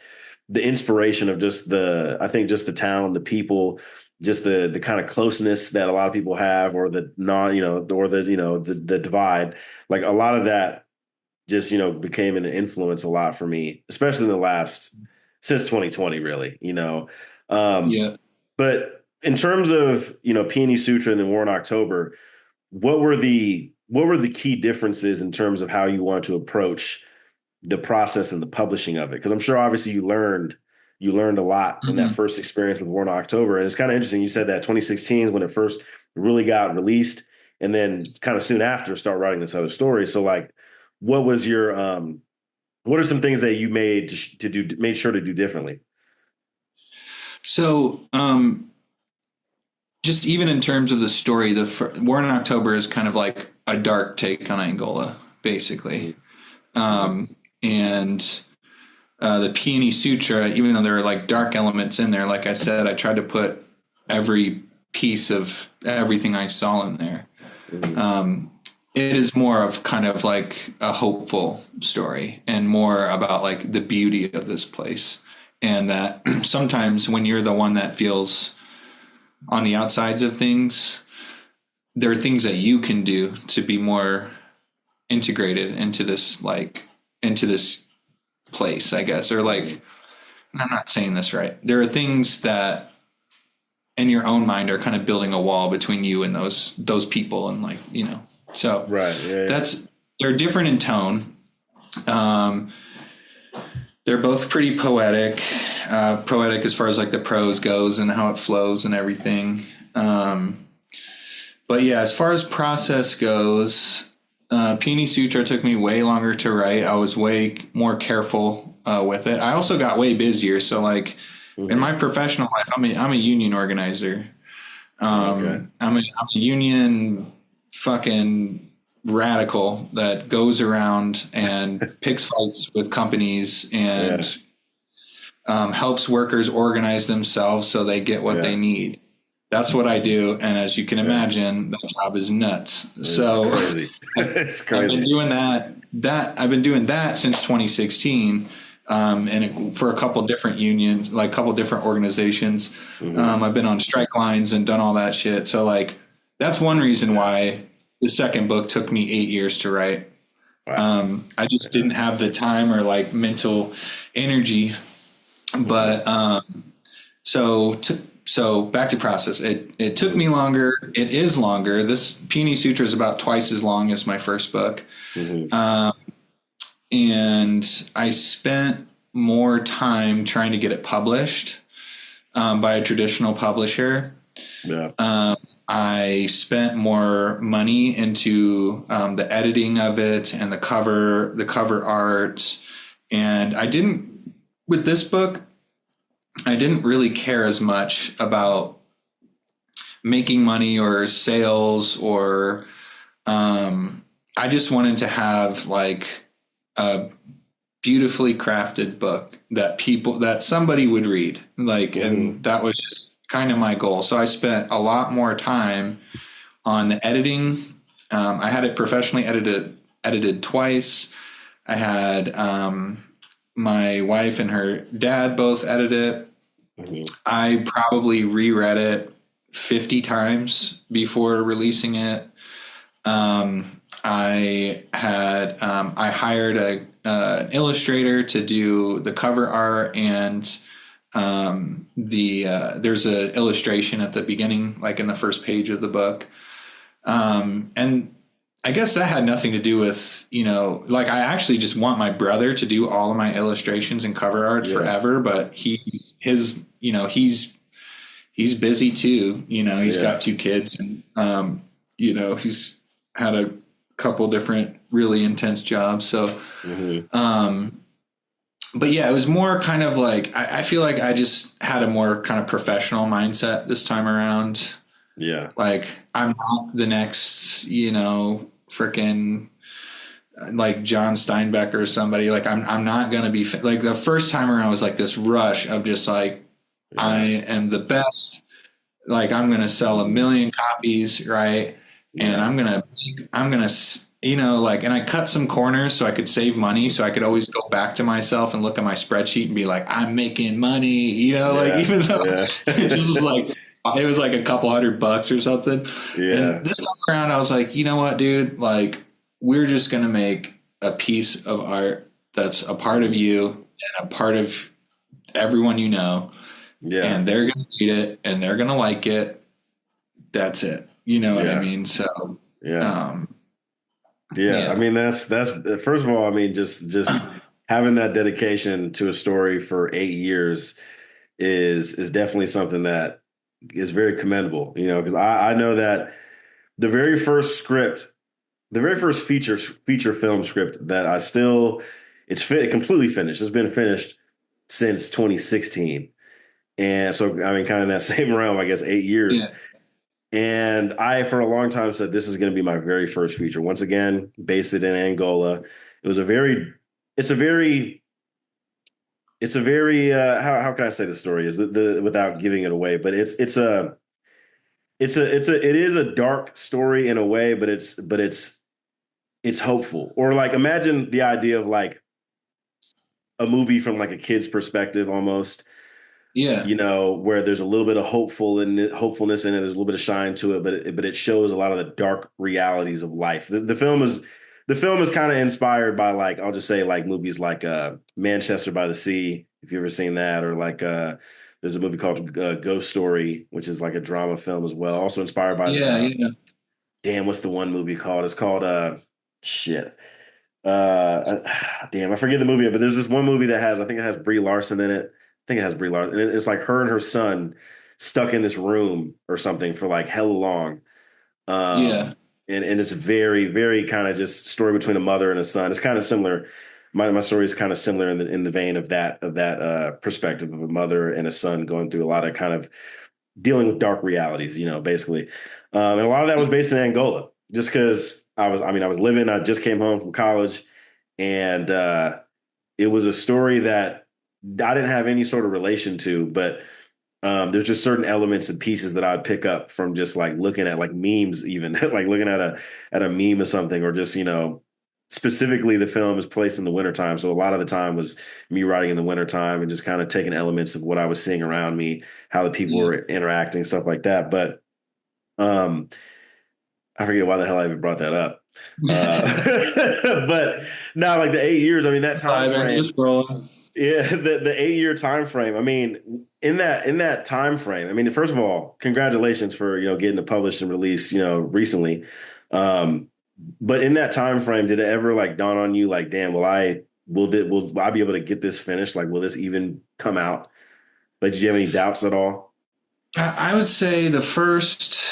A: the inspiration of just I think just the town, the people, just the kind of closeness that a lot of people have, or the non, or the divide. Like a lot of that just became an influence a lot for me, especially in the last since 2020, really. Um,
B: Yeah.
A: but in terms of Peony Sutra and then War in October, what were the key differences in terms of how you want to approach the process and the publishing of it? Because I'm sure obviously you learned a lot in that
B: Mhm.
A: first experience with War in October. And it's kind of interesting. You said that 2016 is when it first really got released, and then kind of soon after start writing this other story. So like, what was your what are some things that you made sure to do differently?
B: So, just even in terms of the story, War in October is kind of like a dark take on Angola,
A: Mhm.
B: basically.
A: Mhm.
B: And the Peony Sutra, even though there are like dark elements in there, like I said, I tried to put every piece of everything I saw in there.
A: Mhm.
B: Um, it is more of kind of like a hopeful story and more about like the beauty of this place. And that sometimes when you're the one that feels on the outsides of things, there are things that you can do to be more integrated into this place, I guess. Or
A: Mhm.
B: like, I'm not saying this right. There are things that in your own mind are kind of building a wall between you and those people, and like, you know. So
A: Right. Yeah. Yeah.
B: that's they're different in tone. Um, they're both pretty poetic, poetic as far as like the prose goes and how it flows and everything. Um, but yeah, as far as process goes, Peony Sutra took me way longer to write. I was way more careful with it. I also got way busier. So like in
A: Mhm.
B: my professional life, I'm a union organizer.
A: Okay.
B: I'm a union fucking radical that goes around and picks fights with companies
A: Yeah.
B: and helps workers organize themselves so they get what they
A: Yeah.
B: need. That's what I do, and as you can
A: Yeah.
B: imagine, that job is nuts.
A: It's
B: So
A: crazy. It's
B: I've been
A: crazy.
B: doing that I've been doing that since 2016, for a couple different unions, like a couple different organizations.
A: Hmm.
B: I've been on strike lines and done all that shit. So like that's one reason
A: Yeah.
B: why the second book took me 8 years to write.
A: Wow.
B: I just
A: Yeah.
B: didn't have the time or like mental energy.
A: Hmm.
B: But so so back to process. It took
A: Hmm.
B: me longer. It is longer. This Peony Sutra is about twice as long as my first book.
A: Hmm.
B: And I spent more time trying to get it published by a traditional publisher.
A: Yeah.
B: I spent more money into the editing of it and the cover art, and I didn't with this book. I didn't really care as much about making money or sales or I just wanted to have like a beautifully crafted book that somebody would read, like,
A: Hmm.
B: and that was just kind of my goal. So I spent a lot more time on the editing. I had it professionally edited twice. I had my wife and her dad both edit it.
A: Hmm.
B: I probably reread it 50 times before releasing it. I hired an illustrator to do the cover art and there's an illustration at the beginning, like in the first page of the book. And I guess that had nothing to do with, like I actually just want my brother to do all of my illustrations and cover art
A: Yeah.
B: forever, but he's busy too. He's
A: Yeah.
B: got two kids and, he's had a couple different really intense jobs. So,
A: Hmm.
B: but yeah, it was more kind of like, I feel like I just had a more kind of professional mindset this time around.
A: Yeah.
B: Like I'm not the next, freaking like John Steinbeck or somebody. Like I'm not going to be like the first time around was like this rush of just like, I
A: Yeah.
B: am the best. Like I'm going to sell a
A: Hmm.
B: million copies. Right. And
A: Yeah.
B: I'm going to, like, and I cut some corners so I could save money.
A: Hmm.
B: So I could always go back to myself and look at my spreadsheet and be like, I'm making money, like,
A: Yeah.
B: even though
A: Yeah.
B: it just was like, it was like a couple $100 or something. And
A: Yeah.
B: this time around, I was like, you know what, dude, like we're just going to make a piece of art that's a part of
A: Hmm.
B: you and a part of everyone,
A: Yeah.
B: and they're going to read it and they're going to like it. That's it. You know what I
A: Yeah.
B: mean? So,
A: Yeah.
B: um,
A: Yeah. I
B: yeah,
A: mean, that's first of all, I mean, just having that dedication to a story for 8 years is definitely something that is very commendable, because I know that the very first script, the very first feature film script that it's completely finished. It's been finished since 2016. And so, I mean, kind of in that same realm, I guess, 8 years.
B: yeah,
A: And I, for a long time, said this is going to be my very first feature. Once again, based it in Angola. It was a very, it's a very, it's a very, how can I say the story is the without giving it away, but it is a dark story in a way, but it's hopeful. Or like imagine the idea of like a movie from like a kid's perspective almost,
B: Yeah.
A: where there's a little bit of hopefulness in it. There's a little bit of shine to it, but it shows a lot of the dark realities of life. The film is kind of inspired by like I'll just say like movies like Manchester by the Sea, if you've ever seen that, or like there's a movie called Ghost Story, which is like a drama film as well. Also inspired by
B: Yeah. Yeah.
A: damn, what's the one movie called? It's called shit. Damn, I forget the movie, but there's this one movie that has, I think it has Brie Larson in it. I think it has Brie Larson. And it's like her and her son stuck in this room or something for like hella long.
B: Yeah.
A: And it's very, very kind of just story between a mother and a son. It's kind of similar. My story is kind of similar in the vein of that perspective of a mother and a son going through a lot of kind of dealing with dark realities, basically. And a lot of that was based in Angola, just because I just came home from college, and it was a story that I didn't have any sort of relation to, but there's just certain elements and pieces that I'd pick up from just like looking at like memes, even like looking at a meme or something, or just specifically the film is placed in the wintertime. So a lot of the time was me writing in the wintertime and just kind of taking elements of what I was seeing around me, how the people
B: Yeah.
A: were interacting, stuff like that. But um, I forget why the hell I even brought that up. But now, like the 8 years, I mean, that time
B: Vibing,
A: frame,
B: just rolling.
A: yeah, the 8 year time frame. I mean, in that time frame, I mean, first of all, congratulations for getting it published and released, recently. Um, but in that time frame, did it ever like dawn on you, like, damn, will I be able to get this finished? Like, will this even come out? Like, did you have any doubts at all?
B: I would say the first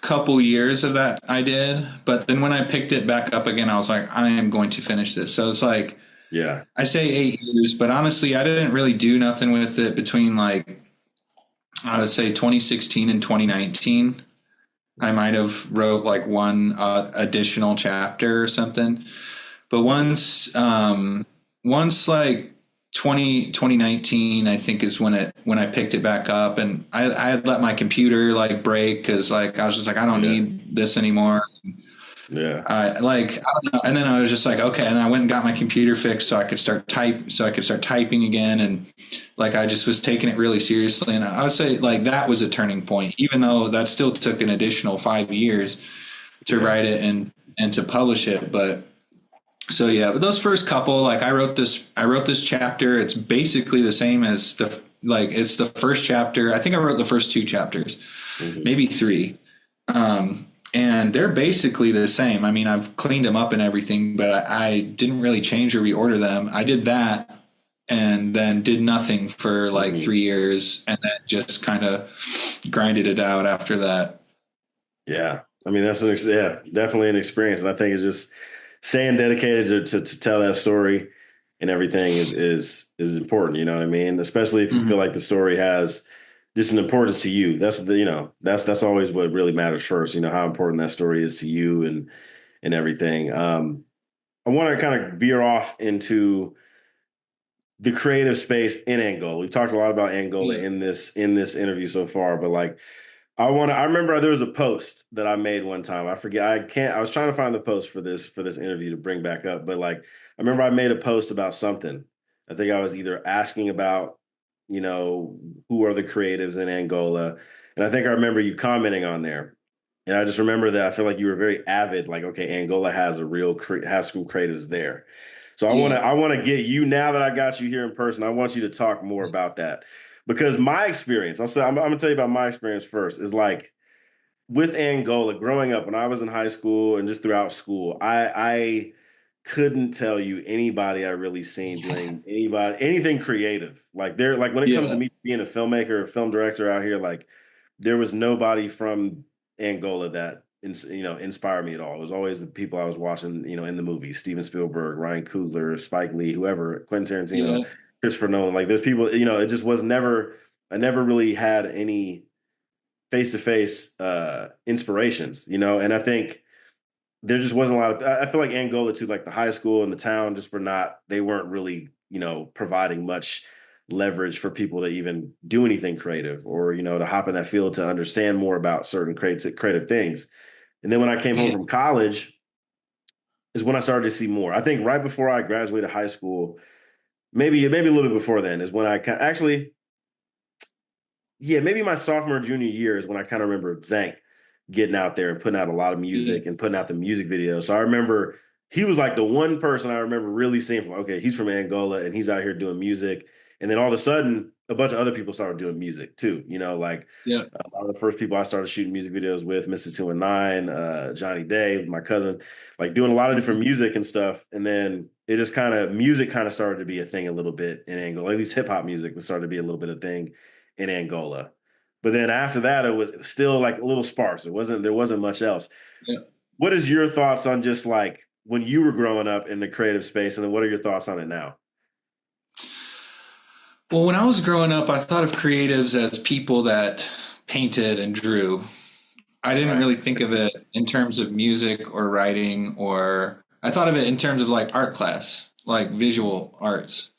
B: couple years of that I did, but then when I picked it back up again, I was like, I am going to finish this. So it's like
A: Yeah,
B: I say 8 years, but honestly, I didn't really do nothing with it between like I would say 2016 and 2019. I might have wrote like one additional chapter or something. But once like 2019, I think is when I picked it back up, and I had let my computer like break because like I was just like I don't
A: yeah,
B: need this anymore.
A: yeah,
B: I don't know, and then I was just like okay, and I went and got my computer fixed so I could start typing again, and like I just was taking it really seriously, and I would say like that was a turning point, even though that still took an additional 5 years to
A: yeah.
B: write it and to publish it, but. So yeah, but those first couple, like I wrote this chapter. It's basically the same as it's the first chapter. I think I wrote the first two chapters,
A: Hmm.
B: maybe three. And they're basically the same. I mean, I've cleaned them up and everything, but I didn't really change or reorder them. I did that and then did nothing for like
A: Hmm.
B: 3 years and then just kind of grinded it out after that.
A: Yeah, I mean yeah, definitely an experience, and I think it's just staying dedicated to tell that story and everything is important. You know what I mean? Especially if you feel
B: Mhm.
A: like the story has just an importance to you. That's always what really matters first. You know how important that story is to you and everything. I want to kind of veer off into the creative space in Angola. We've talked a lot about Angola
B: Yeah.
A: in this interview so far, but like I remember there was a post that I made one time. I forget. I was trying to find the post for this interview to bring back up, but like I remember I made a post about something. I think I was either asking about, you know, who are the creatives in Angola, and I think I remember you commenting on there. And I just remember that I feel like you were very avid, like, okay, Angola has some creatives there. So I want
B: Yeah.
A: to I want to get you, now that I got you here in person. I want you to talk more about that, because my experience, I'm gonna tell you about my experience first, is like with Angola growing up when I was in high school and just throughout school. I couldn't tell you anybody I really seen doing anything creative. Like when it comes to
B: Yeah.
A: me being a filmmaker or film director out here, like there was nobody from Angola that inspired me at all. It was always the people I was watching, in the movies: Steven Spielberg, Ryan Coogler, Spike Lee, whoever, Quentin Tarantino,
B: Yeah.
A: Christopher Nolan. Like there's people, it just was never. I never really had any. face-to-face inspirations, you know, and I think there just wasn't a lot of, I feel like Angola too, like the high school and the town just were not, they weren't really, you know, providing much leverage for people to even do anything creative or, you know, to hop in that field to understand more about certain creative things. And then when I came home
B: Yeah.
A: from college is when I started to see more. I think right before I graduated high school, maybe a little bit before then is when actually, yeah, maybe my sophomore junior year is when I kind of remember Zank getting out there and putting out a lot of music and putting out the music videos. So I remember he was like the one person I remember really seeing from, okay, he's from Angola and he's out here doing music. And then all of a sudden, a bunch of other people started doing music too. You know, like
B: Yeah.
A: a lot of the first people I started shooting music videos with, Mr. 219, Johnny Day, my cousin, like doing a lot of different music and stuff. And then it just kind of, music kind of started to be a thing a little bit in Angola. At least hip hop music was started to be a little bit of a thing in Angola. But then after that, it was still like a little sparse. There wasn't much else.
B: Yeah.
A: What is your thoughts on just like when you were growing up in the creative space, and then what are your thoughts on it now?
B: Well, when I was growing up, I thought of creatives as people that painted and drew. I didn't
A: Right.
B: really think of it in terms of music or writing, or I thought of it in terms of like art class, like visual arts.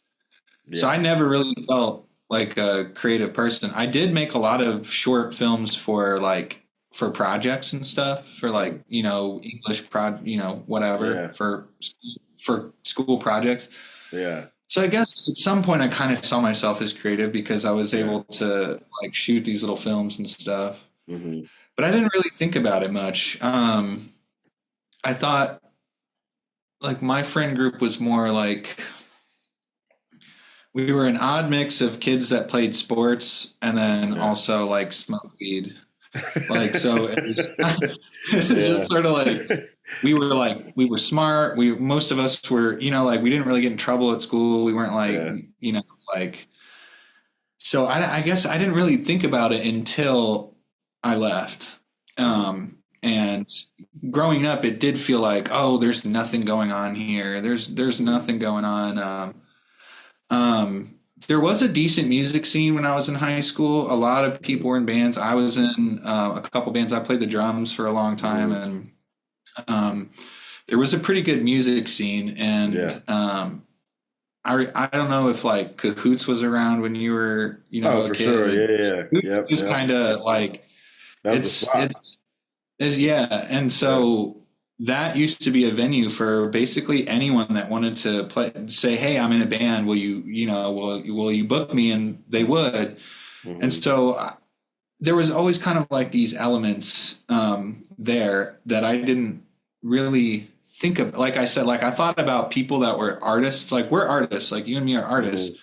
B: So
A: Yeah.
B: I never really felt like a creative person. I did make a lot of short films for like for projects and stuff for like, you know, English whatever
A: Yeah.
B: for school projects.
A: Yeah.
B: So I guess at some point I kind of saw myself as creative because I was
A: Yeah.
B: able to like shoot these little films and stuff.
A: Hmm.
B: But I didn't really think about it much. I thought like my friend group was more like we were an odd mix of kids that played sports and then
A: Yeah.
B: also like smoked weed. Like so it was, it was
A: Yeah.
B: just sort of like we were smart. We most of us were, you know, like we didn't really get in trouble at school. We weren't like,
A: Yeah.
B: you know, like so I guess I didn't really think about it until I left.
A: Hmm.
B: And growing up, it did feel like, oh, there's nothing going on here. There's nothing going on. There was a decent music scene when I was in high school. A lot of people were in bands. I was in a couple bands. I played the drums for a long time,
A: Hmm.
B: and um, there was a pretty good music scene.
A: Yeah.
B: And I don't know if like Cahoots was around when you were, you
A: Oh,
B: know, a
A: for
B: kid,
A: sure.
B: and
A: Yeah. Yeah.
B: Cahoots
A: Yep.
B: was
A: Yep.
B: kind of like
A: That was the
B: it's
A: spot.
B: it yeah, and
A: Yeah.
B: so that used to be a venue for basically anyone that wanted to play. Say, "Hey, I'm in a band. Will you book me?" And they would. And
A: Hmm.
B: so there was always kind of like these elements there that I didn't really think of. Like I said, like I thought about people that were artists. Like we're artists. Like you and me are artists.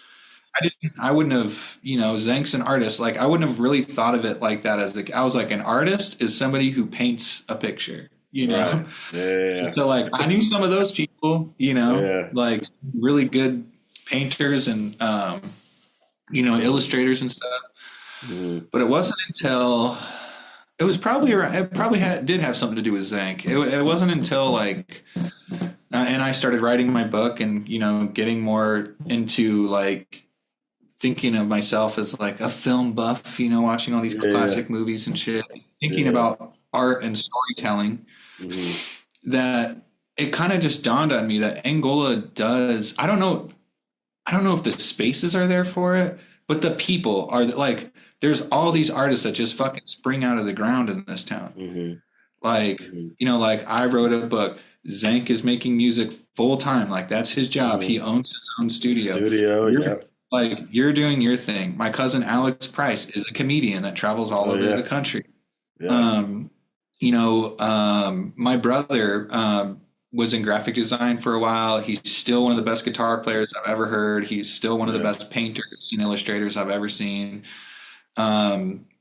A: Hmm.
B: I wouldn't have, you know, Zank's an artist. Like I wouldn't have really thought of it like that as like I was like an artist is somebody who paints a picture, you know.
A: Right. Yeah.
B: So like I knew some of those people, you know,
A: Yeah.
B: like really good painters and you know, illustrators and stuff.
A: Hmm.
B: But it wasn't until it was probably around, it probably did have something to do with Zank. It wasn't until like and I started writing my book and you know getting more into like thinking of myself as like a film buff, you know, watching all these
A: Yeah.
B: classic movies and shit, thinking
A: Yeah.
B: about art and storytelling,
A: Hmm.
B: that it kind of just dawned on me that Angola does, I don't know if the spaces are there for it, but the people are like, there's all these artists that just fucking spring out of the ground in this town.
A: Hmm.
B: Like,
A: Hmm.
B: you know, like I wrote a book. Zank is making music full time. Like that's his job.
A: Hmm.
B: He owns his own studio.
A: Studio.
B: You're
A: Yep.
B: like you're doing your thing. My cousin Alex Price is a comedian that travels all
A: Oh
B: over the
A: yeah.
B: country.
A: Yeah.
B: Um, you know, my brother was in graphic design for a while. He's still one of the best guitar players I've ever heard. He's still one of the
A: Yeah.
B: best painters and illustrators I've ever seen.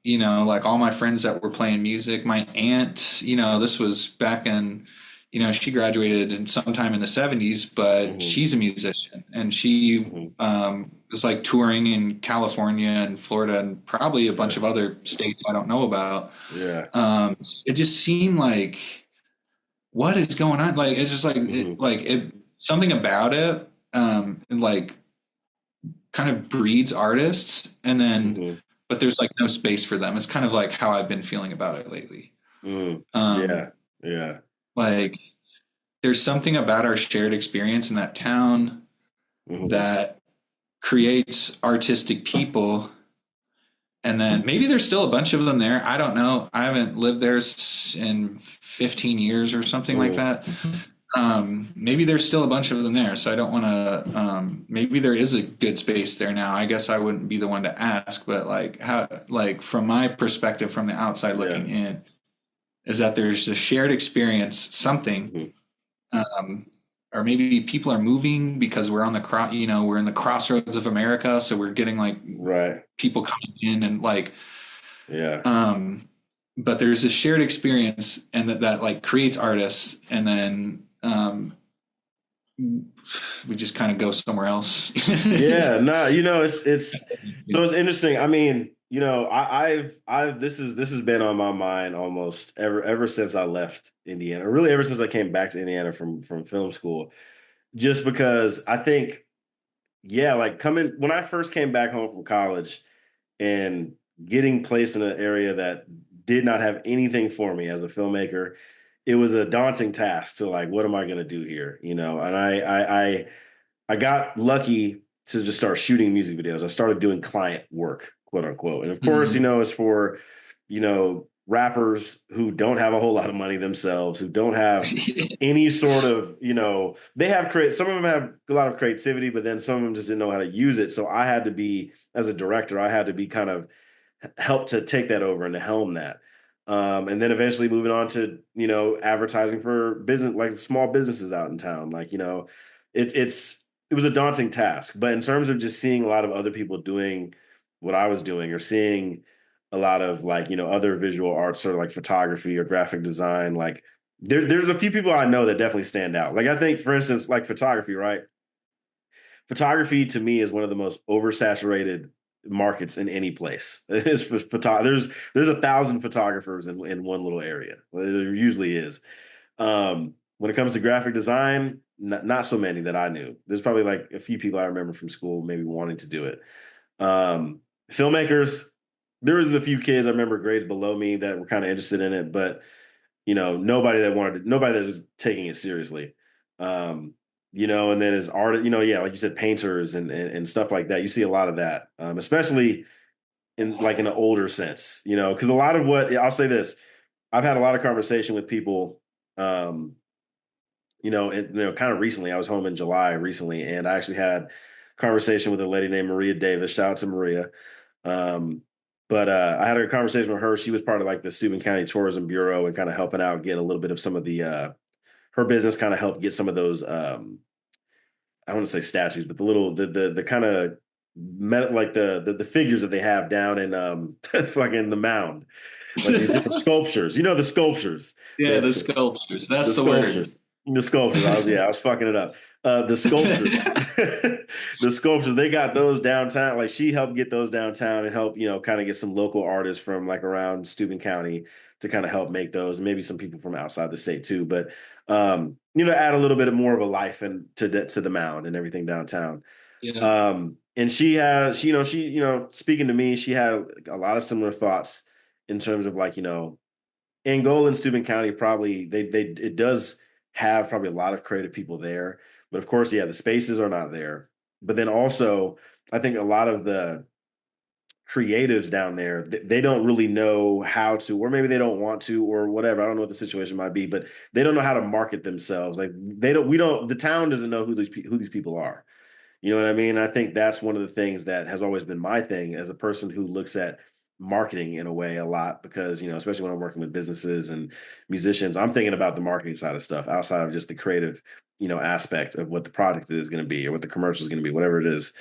B: You know, like all my friends that were playing music, my aunt, you know, this was back in, you know, she graduated in sometime in the 70s, but
A: Hmm.
B: she's a musician and she
A: Hmm.
B: was like touring in California and Florida and probably a bunch
A: Yeah.
B: of other states I don't know about.
A: Yeah.
B: It just seemed like, what is going on? Like, it's just
A: Hmm.
B: something about it, like kind of breeds artists. And then
A: Hmm.
B: but there's like no space for them. It's kind of like how I've been feeling about it lately.
A: Yeah.
B: Um,
A: Yeah.
B: like there's something about our shared experience in that town
A: Hmm.
B: that creates artistic people. And then maybe there's still a bunch of them there. I don't know. I haven't lived there in 15 years or something like
A: Hmm.
B: that. Maybe there's still a bunch of them there. So I don't want to, maybe there is a good space there now. I guess I wouldn't be the one to ask, but like how, like from my perspective, from the outside
A: Yeah.
B: looking in, is that there's a shared experience, something,
A: Hmm.
B: um, or maybe people are moving because we're on the we're in the crossroads of America. So we're getting like
A: Right.
B: people coming in and like,
A: Yeah.
B: um, but there's a shared experience and that like creates artists and then, we just kind of go somewhere else.
A: Yeah, no, it's interesting. I mean, I've this has been on my mind almost ever since I left Indiana. Really ever since I came back to Indiana from film school. Just because I think, yeah, like coming when I first came back home from college and getting placed in an area that did not have anything for me as a filmmaker, it was a daunting task to like, what am I going to do here? And I got lucky to just start shooting music videos. I started doing client work, quote unquote. And of course,
B: Mm.
A: it's for, rappers who don't have a whole lot of money themselves, who don't have any sort of, they have some of them have a lot of creativity, but then some of them just didn't know how to use it. So I had to be, as a director, I had to be kind of help to take that over and to helm that. And then eventually moving on to, advertising for business, like small businesses out in town. Like, it was a daunting task, but in terms of just seeing a lot of other people doing what I was doing or seeing a lot of like, other visual arts or like photography or graphic design, like there's a few people I know that definitely stand out. Like I think, for instance, like photography, right? Photography to me is one of the most oversaturated markets in any place. There's 1,000 photographers in one little area. There usually is. When it comes to graphic design, not so many that I knew. There's probably like a few people I remember from school maybe wanting to do it. Filmmakers, there was a few kids I remember grades below me that were kind of interested in it, but nobody that was taking it seriously. Um, and then as art, yeah, like you said, painters and stuff like that. You see a lot of that, especially in an older sense, because a lot of what I'll say this, I've had a lot of conversation with people, um, kind of recently. I was home in July recently, and I actually had a conversation with a lady named Maria Davis. Shout out to Maria. Um, but I had a conversation with her. She was part of like the Steuben County Tourism Bureau and kind of helping out, getting a little bit of some of the her business kind of helped get some of those I don't want to say statues, but the kind of like the figures that they have down in fucking the mound, like these different sculptures. The sculptures,
B: Yeah, the
A: basically.
B: sculptures.
A: The
B: That's the word.
A: sculptures. The sculptures. I was fucking it up. The sculptures. The sculptures, they got those downtown. Like she helped get those downtown and help, kind of get some local artists from like around Steuben County to kind of help make those, and maybe some people from outside the state too. But add a little bit of more of a life and to the mound and everything downtown.
B: Yeah.
A: And she has, speaking to me, she had a lot of similar thoughts in terms of like, Angola and Steuben County probably they it does have probably a lot of creative people there, but of course, yeah, the spaces are not there. But then also, I think a lot of the creatives down there they don't really know how to, or maybe they don't want to, or whatever. I don't know what the situation might be, but they don't know how to market themselves. Like they don't, we don't, the town doesn't know who these people are. You know what I mean? I think that's one of the things that has always been my thing as a person who looks at marketing in a way a lot because, especially when I'm working with businesses and musicians, I'm thinking about the marketing side of stuff outside of just the creative, aspect of what the product is going to be or what the commercial is going to be, whatever it is.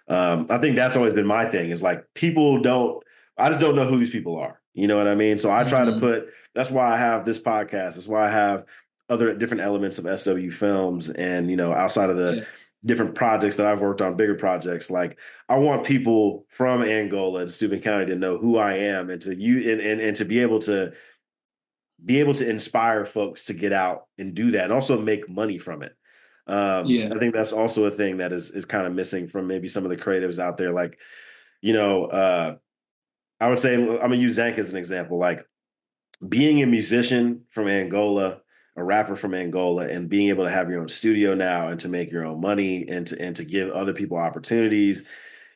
A: I think that's always been my thing is like I just don't know who these people are. You know what I mean? So I try to
B: Hmm.
A: that's why I have this podcast. That's why I have other different elements of SW films and, outside of the
B: Yeah.
A: different projects that I've worked on, bigger projects. Like I want people from Angola and Steuben County to know who I am and to you and to be able to inspire folks to get out and do that and also make money from it.
B: Yeah.
A: I think that's also a thing that is kind of missing from maybe some of the creatives out there. Like, you know, uh, I would say I'm gonna use Zank as an example. Like being a musician from Angola, a rapper from Angola, and being able to have your own studio now and to make your own money and to give other people opportunities,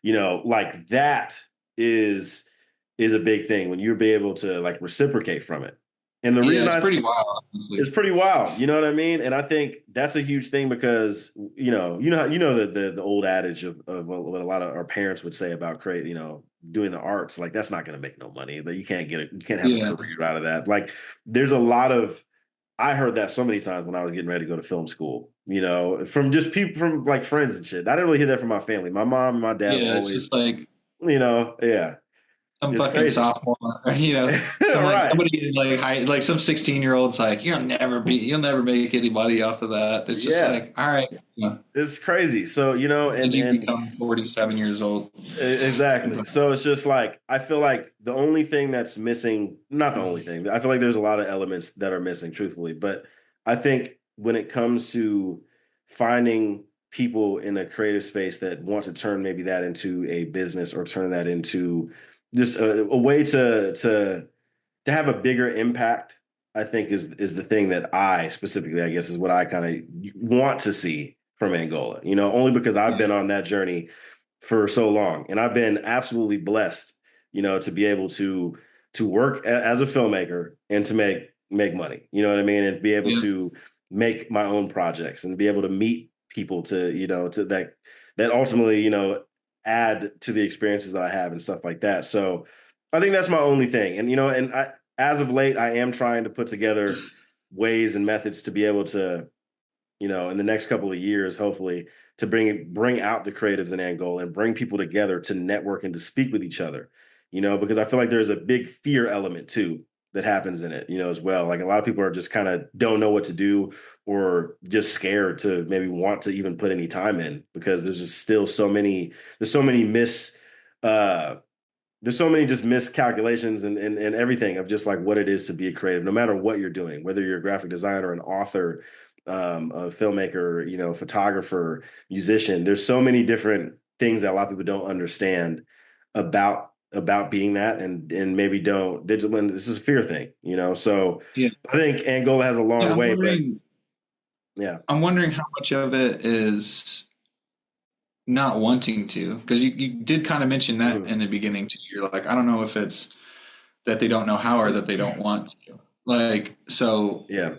A: like that is is a big thing when you're be able to like reciprocate from it. And the
B: Yeah,
A: reason
B: it's
A: I
B: pretty wild,
A: it's
B: honestly.
A: pretty wild, you know what I mean? And I think that's a huge thing because the old adage of what a lot of our parents would say about create, doing the arts, like that's not going to make no money. That you can't have a
B: Yeah,
A: career out of that. Like there's a lot of I heard that so many times when I was getting ready to go to film school, from just people from like friends and shit. I didn't really hear that from my family. My mom and my dad were
B: yeah, it's
A: always,
B: just like
A: yeah,
B: some
A: it's
B: fucking
A: crazy.
B: sophomore, or, some like
A: Right.
B: somebody like like some 16-year-old's like, you'll never make any money off of that. It's just
A: Yeah.
B: like, all right,
A: It's crazy. So,
B: then you
A: and
B: become 47 years old.
A: exactly. So it's just like I feel like the only thing that's missing, not the only thing. I feel like there's a lot of elements that are missing, truthfully. But I think when it comes to finding people in a creative space that want to turn maybe that into a business or turn that into just a way to have a bigger impact, I think is the thing that I specifically, I guess, is what I kind of want to see from Angola. Only because I've
B: Yeah,
A: been on that journey for so long, and I've been absolutely blessed, to be able to work as a filmmaker and to make money. You know what I mean, and be able
B: yeah,
A: to make my own projects and be able to meet people to that ultimately add to the experiences that I have and stuff like that. So I think that's my only thing. And as of late, I am trying to put together ways and methods to be able to, in the next couple of years, hopefully, to bring out the creatives in Angola and bring people together to network and to speak with each other. Because I feel like there's a big fear element too that happens in it, as well. Like a lot of people are just kind of don't know what to do or just scared to maybe want to even put any time in because there's just still there's so many uh there's so many just miscalculations and everything of just like what it is to be a creative, no matter what you're doing, whether you're a graphic designer, an author, a filmmaker, photographer, musician. There's so many different things that a lot of people don't understand about being that and maybe don't digital. And this is a fear thing. So
B: yeah,
A: I think Angola has a
B: yeah.
A: long way, but yeah.
B: I'm wondering how much of it is not wanting to, because you did kind of mention that
A: Mhm.
B: in the beginning too. You're like, I don't know if it's that they don't know how or that they don't want to. Like, so
A: Yeah.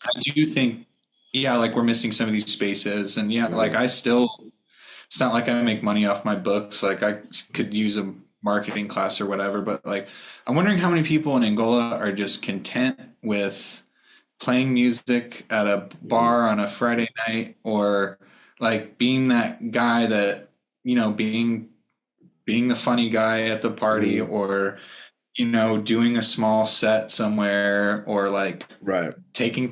B: I do think, yeah, like we're missing some of these spaces, and yeah, like
A: Mhm.
B: I still, it's not like I make money off my books. Like I could use a marketing class or whatever, but like I'm wondering how many people in Angola are just content with playing music at a
A: Mhm.
B: bar on a Friday night, or like being that guy that, being the funny guy at the party,
A: Mhm.
B: or doing a small set somewhere, or like
A: Right.
B: painting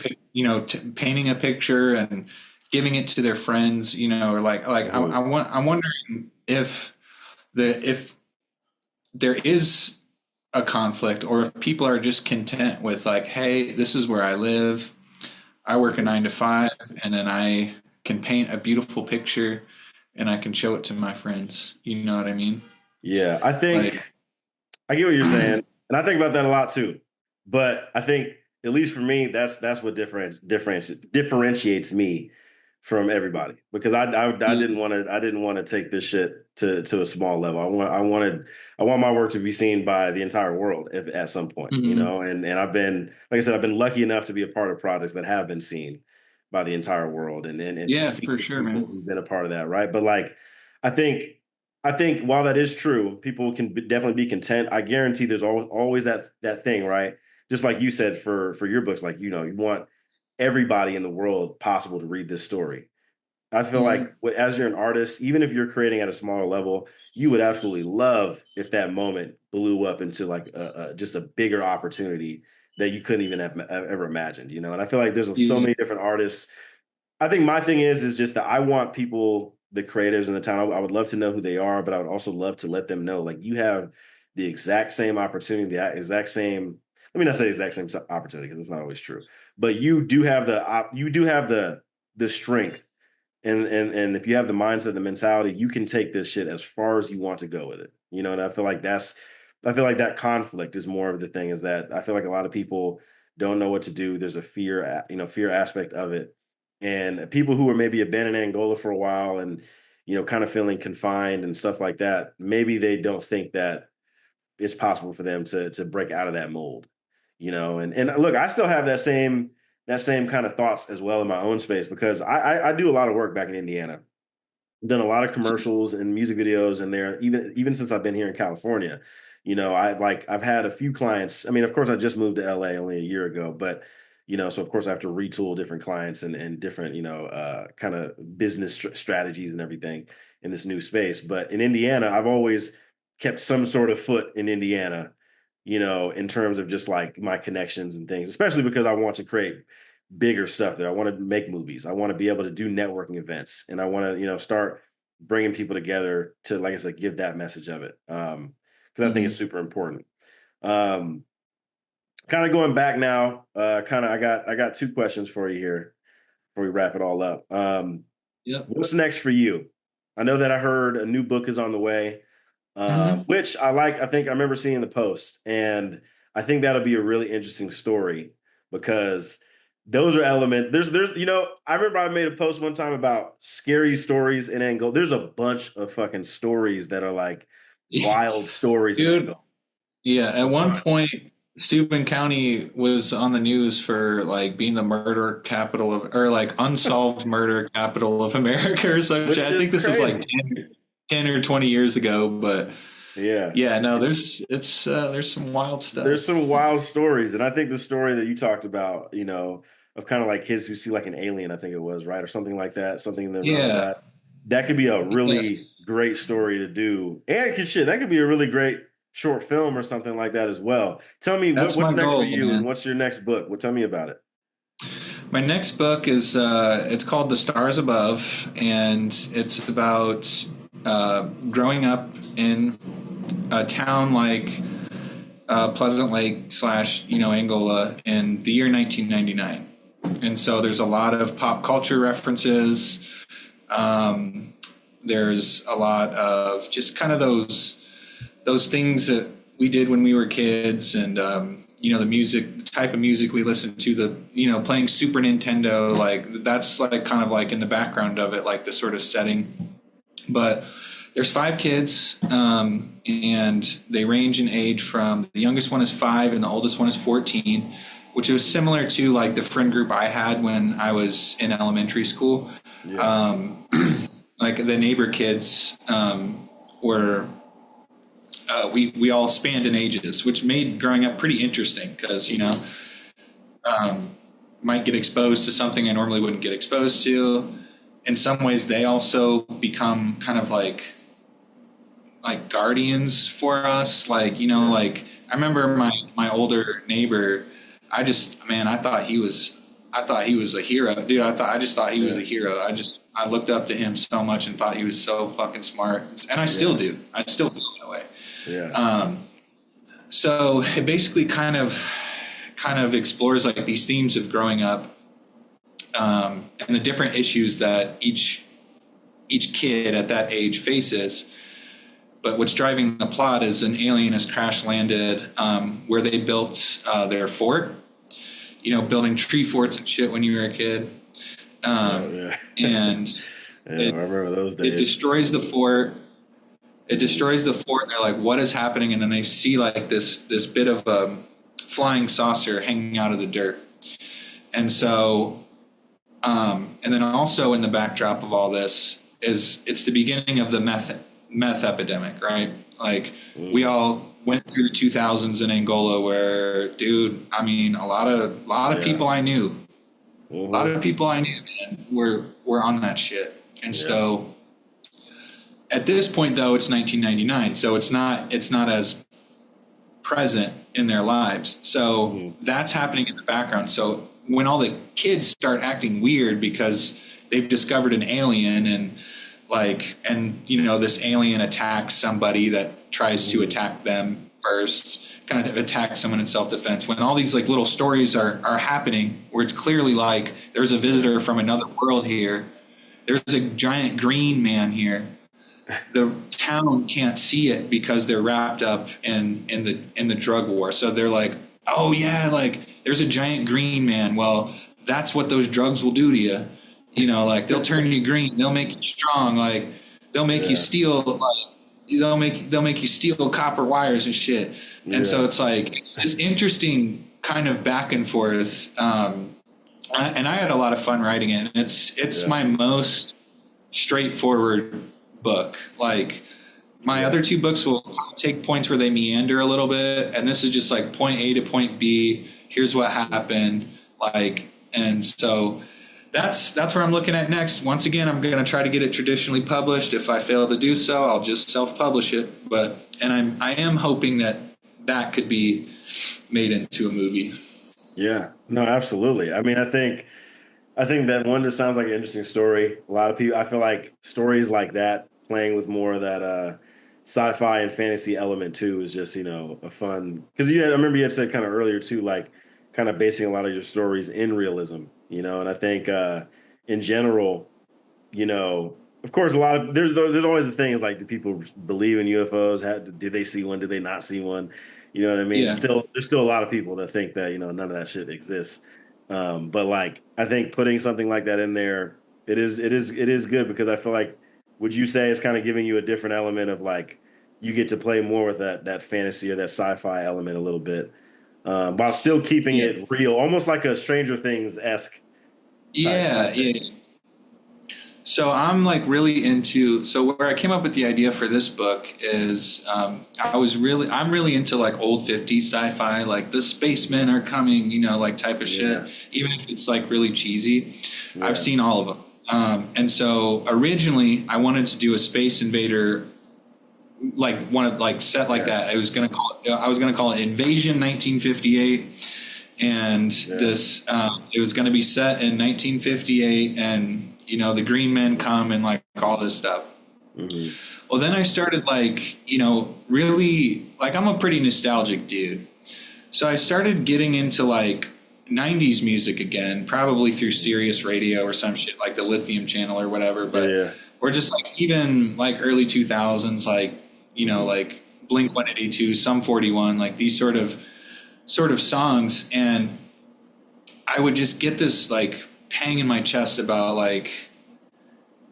B: a picture and giving it to their friends, or like
A: Mhm.
B: I'm wondering if there is a conflict, or if people are just content with like, hey, this is where I live. I work a
A: Mhm.
B: 9 to 5, and then I can paint a beautiful picture and I can show it to my friends. You know what I mean?
A: Yeah, I think
B: Like,
A: I get what you're saying, and I think about that a lot too. But I think, at least for me, that's what differentiates me from everybody because I
B: yeah,
A: didn't want to take this shit to a small level. I want my work to be seen by the entire world if, at some point,
B: mhm.
A: and I've been like I said, I've been lucky enough to be a part of projects that have been seen by the entire world and to
B: Yeah,
A: speak
B: for
A: with
B: sure,
A: people
B: man.
A: who've been a part of that, right? But like I think I think while that is true, people can definitely be content. I guarantee there's always that thing, right? Just like you said for your books, like you want everybody in the world possible to read this story. I feel like
B: Mhm.
A: as you're an artist, even if you're creating at a smaller level, you would absolutely love if that moment blew up into like just a bigger opportunity that you couldn't even have ever imagined. And I feel like there's so
B: Yeah,
A: many different artists. I think my thing is just that I want people, the creatives in the town, I would love to know who they are, but I would also love to let them know like you have the exact same opportunity, the exact same. Let me not say the exact same opportunity because it's not always true, but you do have the strength and if you have the mindset, the mentality, you can take this shit as far as you want to go with it. And I feel like I feel like that conflict is more of the thing, is that I feel like a lot of people don't know what to do. There's a fear aspect of it. And people who are maybe have been in Angola for a while and, kind of feeling confined and stuff like that, maybe they don't think that it's possible for them to break out of that mold, and look, I still have that same kind of thoughts as well in my own space, because I do a lot of work back in Indiana. Done a lot of commercials and music videos in there, even since I've been here in California. I've had a few clients. I mean, of course, I just moved to LA only a year ago, but so of course I have to retool different clients and different, kind of business strategies and everything in this new space. But in Indiana, I've always kept some sort of foot in Indiana, in terms of just like my connections and things, especially because I want to create bigger stuff there. I want to make movies. I want to be able to do networking events, and I want to, start bringing people together to, like I said, give that message of it. Because I think it's
B: Hmm.
A: super important. Um, Kind of going back now, I got two questions for you here before we wrap it all up.
B: Yep.
A: What's next for you? I know that I heard a new book is on the way,
B: Hmm.
A: which I like. I think I remember seeing the post, and I think that'll be a really interesting story, because those are elements. I remember I made a post one time about scary stories in Angola. There's a bunch of fucking stories that are like wild stories in
B: Dude,
A: Angola.
B: yeah,
A: A
B: at one
A: bunch.
B: point, Steuben County was on the news for like being the murder capital of, or like unsolved murder capital of America or some shit.
A: Which
B: I
A: is
B: think this is like
A: crazy.
B: 10 or 20 years ago, but
A: Yeah.
B: yeah, no, there's some wild
A: There's
B: stuff.
A: some wild stories. And I think the story that you talked about, of kind of like kids who see like an alien, I think it was, right? Or something like that, something in the realm of
B: Yeah.
A: that. That could be a really
B: Yes.
A: great story to do. And shit, that could be a really great short film or something like that as well. Tell me
B: That's
A: what's
B: my
A: next for
B: goal,
A: you, and
B: man.
A: what's your next book? Well, tell me about it.
B: My next book is it's called The Stars Above, and it's about growing up in a town like Pleasant Lake slash Angola in the year 1999. And so there's a lot of pop culture references. Um, there's a lot of just kind of those things that we did when we were kids, and the music, the type of music we listened to, the playing Super Nintendo, like that's like kind of like in the background of it, like the sort of setting. But there's five kids, and they range in age from the youngest one is 5 and the oldest one is 14, which was similar to like the friend group I had when I was in elementary school.
A: Yeah.
B: Um, like the neighbor kids were we all spanned in ages, which made growing up pretty interesting because
A: Hmm.
B: might get exposed to something I normally wouldn't get exposed to. In some ways, they also become kind of like guardians for us. Like
A: Yeah.
B: like I remember my older neighbor. I thought he was a hero, dude. I just thought he was
A: Yeah.
B: a hero. I looked up to him so much and thought he was so fucking smart, and I still
A: Yeah.
B: do. I still feel that way.
A: Yeah.
B: So it basically kind of explores like these themes of growing up, and the different issues that each kid at that age faces. But what's driving the plot is an alien has crash landed where they built their fort. Building tree forts and shit when you were a kid,
A: Yeah.
B: um,
A: Yeah.
B: and
A: Yeah. I
B: it
A: remember those
B: it
A: days.
B: destroys the fort. It
A: Hmm.
B: destroys the fort, and they're like, "What is happening?" And then they see like this bit of a flying saucer hanging out of the dirt, and so and then also in the backdrop of all this is it's the beginning of the meth epidemic, right? Like we
A: Hmm.
B: all went through the 2000s in Angola, where, dude, I mean, a lot of
A: Yeah.
B: people I knew, a lot
A: Hmm.
B: of people I knew, man, were on that shit, and
A: Yeah.
B: so at this point, though, it's 1999, so it's not as present in their lives. So
A: Hmm.
B: that's happening in the background. So when all the kids start acting weird because they've discovered an alien, and this alien attacks somebody that tries to
A: Hmm.
B: attack them first, kind of attack someone in self-defense, when all these like little stories are happening where it's clearly like there's a
A: Yeah.
B: visitor from another world here, there's a giant green man here, the town can't see it because they're wrapped up in the drug war. So they're like, oh yeah, like there's a giant green man. Well, that's what those drugs will do to you. Like they'll turn you green. They'll make you strong. Like they'll make you
A: Yeah.
B: steal. Like they'll make you steal copper wires and shit. And so
A: Yeah.
B: it's like it's this interesting kind of back and forth. And I had a lot of fun writing it. And it's
A: Yeah.
B: my most straightforward book. Like my
A: Yeah.
B: other two books will take points where they meander a little bit, and this is just like point A to point B. Here's what happened. And so that's where I'm looking at next. Once again, I'm going to try to get it traditionally published. If I fail to do so, I'll just self-publish it. I am hoping that could be made into a movie.
A: Yeah. No, absolutely. I mean, I think that one just sounds like an interesting story. A lot of people, I feel like stories like that, playing with more of that sci-fi and fantasy element too, is just a fun. Because I remember you had said kind of earlier too, like kind of basing a lot of your stories in realism, and I think in general, of course, a lot of there's always the thing is like, do people believe in UFOs? Did they see one? Did they not see one? You know what I mean?
B: Yeah.
A: Still, there's still a lot of people that think that none of that shit exists. But like, I think putting something like that in there, it is good because I feel like, would you say it's kind of giving you a different element of like you get to play more with that fantasy or that sci-fi element a little bit, while still keeping
B: Yeah.
A: it real, almost like a Stranger Things esque type
B: Yeah.
A: thing.
B: Yeah. So I'm like really into. So where I came up with the idea for this book is I'm really into like old '50s sci-fi, like the spacemen are coming, like type of
A: Yeah,
B: shit. Even if it's like really cheesy, I've
A: yeah,
B: seen all of them. And so originally I wanted to do a Space Invader, like one of like set like
A: yeah,
B: that. I was gonna call it Invasion 1958, and
A: yeah.
B: it was going to be set in 1958, and the green men come and like all this stuff.
A: Hmm.
B: Well, then I started like really, like I'm a pretty nostalgic dude, so I started getting into like 90s music again, probably through Sirius Radio or some shit like the Lithium Channel or whatever,
A: Yeah,
B: but
A: yeah.
B: or just like even like early 2000s, like
A: Hmm.
B: like Blink 182, Sum 41, like these sort of songs. And I would just get this like pang in my chest about like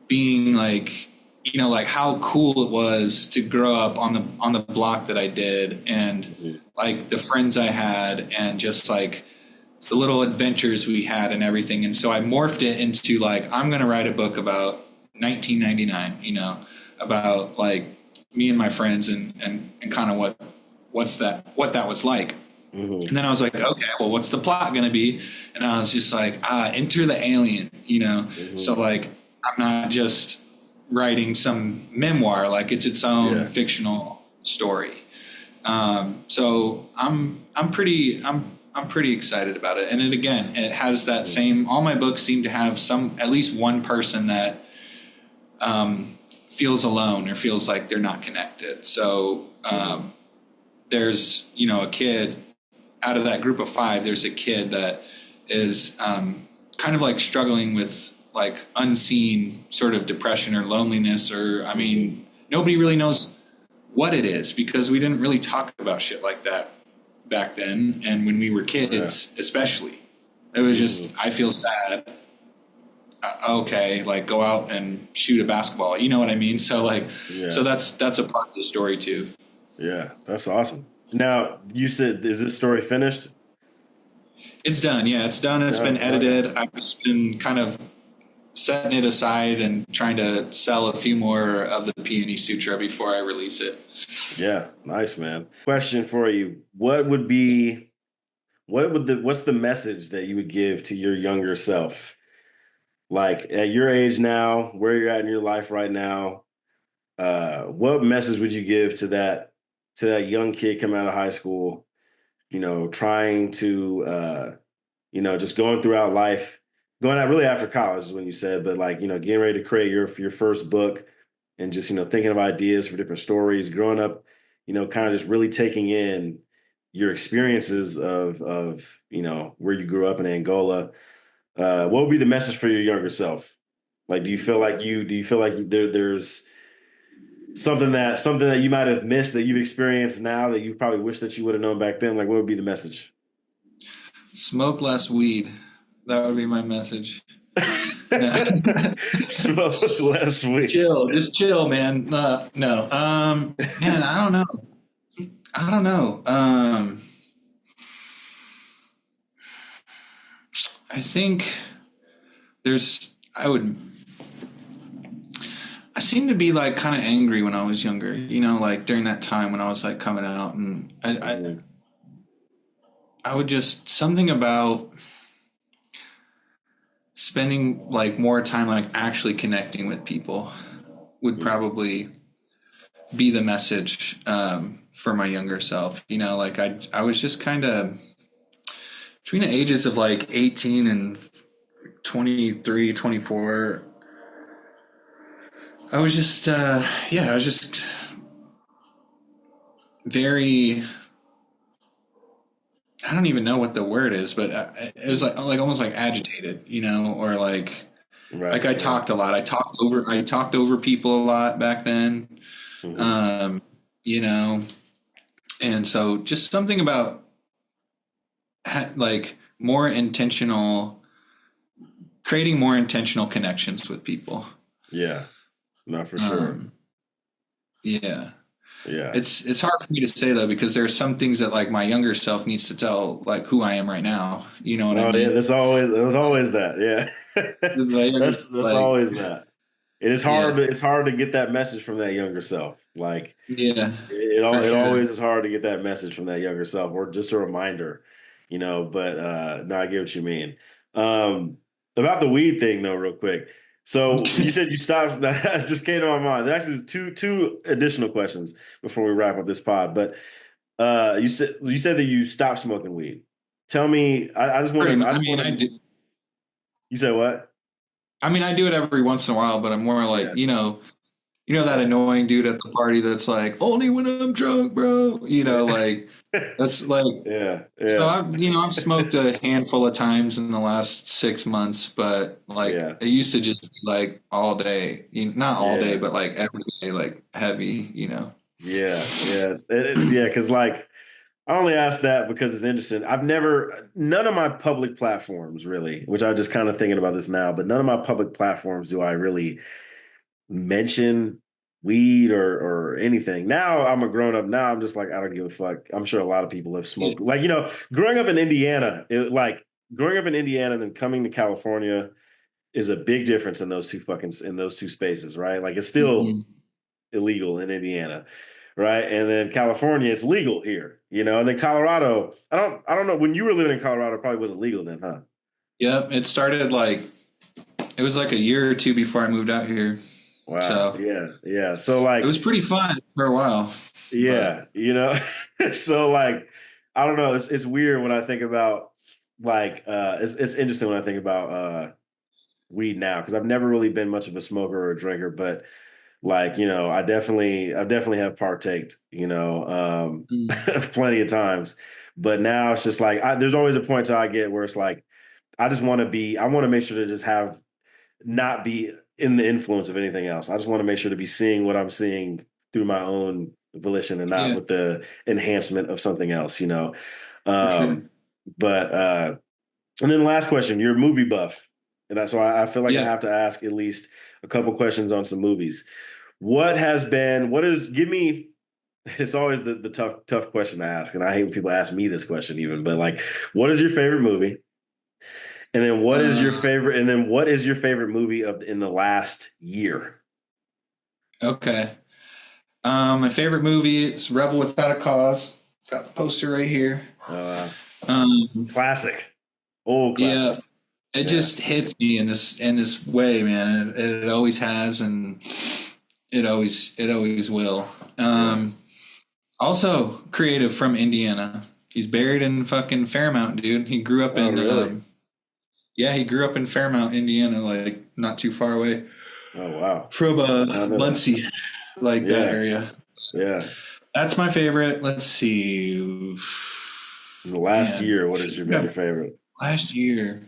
B: being like like how cool it was to grow up on the block that I did, and
A: Hmm.
B: like the friends I had, and just like the little adventures we had and everything. And so I morphed it into like, I'm going to write a book about 1999, about like me and my friends, and kind of what that was like.
A: Hmm.
B: And then I was like, okay, well, what's the plot going to be? And I was just like, enter the alien, So
A: Hmm.
B: like, I'm not just writing some memoir, like it's its own
A: Yeah.
B: fictional story. So I'm pretty excited about it. And it has that
A: Hmm.
B: same, all my books seem to have at least one person that, feels alone or feels like they're not connected. So,
A: Hmm.
B: there's, a kid out of that group of five, there's a kid that is kind of like struggling with like unseen sort of depression or loneliness, or I
A: Hmm.
B: mean, nobody really knows what it is because we didn't really talk about shit like that back then. And when we were
A: Yeah.
B: kids, especially, it was
A: Hmm.
B: just, I feel sad. Okay, like go out and shoot a basketball. You know what I mean? So like, so
A: Yeah.
B: that's a part of the story too.
A: Yeah. That's awesome. Now, you said, is this story finished?
B: It's done. Yeah, it's done. It's been
A: No. Okay.
B: edited. I've just been kind of setting it aside and trying to sell a few more of the Peony Sutra before I release it.
A: Yeah. Nice, man. Question for you. What's the message that you would give to your younger self? Like at your age now, where you're at in your life right now, what message would you give to that young kid coming out of high school, trying to just going throughout life, going out really after college is when you said, but like, getting ready to create your first book and just, thinking of ideas for different stories, growing up, kind of just really taking in your experiences of where you grew up in Angola. What would be the message for your younger self? Like, do you feel like there's something that you might have missed that you've experienced now that you probably wish that you would have known back then. Like, what would be the message?
B: Smoke less weed. That would be my message. No.
A: Smoke less weed.
B: Chill, just chill, man. No. Man, I don't know. I don't know. I think I seem to be like kind of angry when I was younger, like during that time when I was like coming out, and
A: Mhm.
B: I would just, something about spending like more time like actually connecting with people would probably be the message, for my younger self. Like I was just kind of between the ages of like 18 and 23, 24. I was just, yeah, I was just very, I don't even know what the word is, but it was like almost like agitated, or like
A: Right,
B: I
A: right.
B: talked a lot. I talked over people a lot back then.
A: Hmm.
B: Um, you know, and so just something about like more intentional, creating more intentional connections with people.
A: Yeah, not for sure.
B: Um, yeah.
A: Yeah.
B: It's hard for me to say though, because there are some things that like my younger self needs to tell, like who I am right now. You know what I
A: Oh yeah,
B: mean?
A: there's always that. Yeah.
B: With my younger,
A: That's
B: like,
A: always that. It is hard
B: yeah,
A: it's hard to get that message from that younger self. Like
B: yeah,
A: it
B: for
A: it
B: sure.
A: always is hard to get that message from that younger self or just a reminder, but no, I get what you mean. Um about the weed thing though, real quick. So you said you stopped that just came to my mind. There's actually two additional questions before we wrap up this pod. But you said that you stopped smoking weed. Tell me, I just want
B: Pretty
A: to
B: much.
A: I
B: I
A: just
B: mean,
A: want
B: I
A: to
B: do.
A: you said what?
B: I mean, I do it every once in a while, but I'm more like,
A: Yeah.
B: that annoying dude at the party that's like, only when I'm drunk, bro. Like that's like.
A: Yeah,
B: So
A: yeah,
B: I've smoked a handful of times in the last 6 months, but like
A: yeah,
B: it used to just be like all day, not all day,
A: yeah,
B: but like every day, like heavy.
A: yeah. It's yeah, because like I only asked that because it's interesting. None of my public platforms really, which I just kind of thinking about this now, but none of my public platforms do I really mention weed or anything. Now I'm a grown up. Now I'm just like, I don't give a fuck. I'm sure a lot of people have
B: Yeah.
A: smoked. Like, growing up in Indiana, growing up in Indiana and then coming to California is a big difference in those two spaces, right? Like it's still
B: Mhm.
A: illegal in Indiana, right? And then California, it's legal here, and then Colorado, I don't know. When you were living in Colorado, it probably wasn't legal then, huh?
B: Yep. It was like a year or two before I moved out here.
A: Wow.
B: So
A: Yeah. Yeah. So
B: it
A: like,
B: was pretty fun for a while, but
A: yeah, so like, I don't know. It's weird when I think about like, it's interesting when I think about weed now because I've never really been much of a smoker or a drinker, but like, I definitely have partaked,
B: mm,
A: plenty of times. But now it's just like, there's always a point till I get where it's like, I want to make sure to just not be in the influence of anything else. I just want to make sure to be seeing what I'm seeing through my own volition and not
B: yeah,
A: with the enhancement of something else.
B: for sure.
A: Um, but and then the last question, you're a movie buff. And that's why I feel like I
B: Yeah.
A: have to ask at least a couple questions on some movies. Give me, it's always the tough question to ask. And I hate when people ask me this question even, but like, what is your favorite movie?
B: Uh,
A: What is your favorite movie in the last year?
B: okay. My favorite movie is Rebel Without a Cause. Got the poster right here.
A: Uh,
B: Um,
A: Classic. Old classic.
B: yeah, it
A: Yeah.
B: just hits me in this way, man. It always has, and it always will.
A: Yeah.
B: Also creative from Indiana. He's buried in fucking Fairmount, dude. He grew up
A: Oh,
B: in
A: really?
B: yeah, he grew up in Fairmount, Indiana, like not too far away
A: Oh, wow.
B: from
A: I did not know that.
B: Muncie, like that
A: Yeah.
B: area.
A: Yeah.
B: That's my favorite. Let's see.
A: In the last
B: Man,
A: year, what has been
B: yeah,
A: your favorite?
B: last year.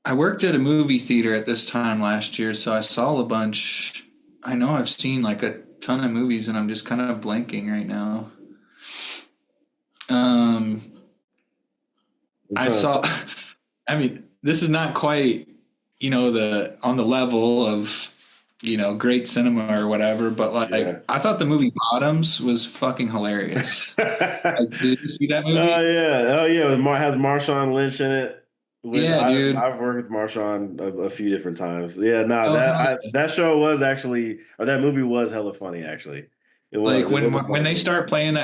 B: I worked at a movie theater at this time last year, so I saw a bunch. I know I've seen like a ton of movies, and I'm just kind of blanking right now. Um,
A: I'm
B: I
A: trying to
B: saw. I mean, this is not quite, the on the level of, great cinema or whatever, but
A: yeah.
B: like I thought the movie Bottoms was fucking hilarious. Like, did you see that
A: Oh
B: movie?
A: yeah, oh yeah. Has Marshawn Lynch in it, which
B: Yeah, dude.
A: I've worked with Marshawn a few different times. Yeah, no,
B: Oh, hell
A: that show was actually, or that movie was hella funny. Actually,
B: Like
A: it was a
B: when
A: funny
B: they
A: movie.
B: start playing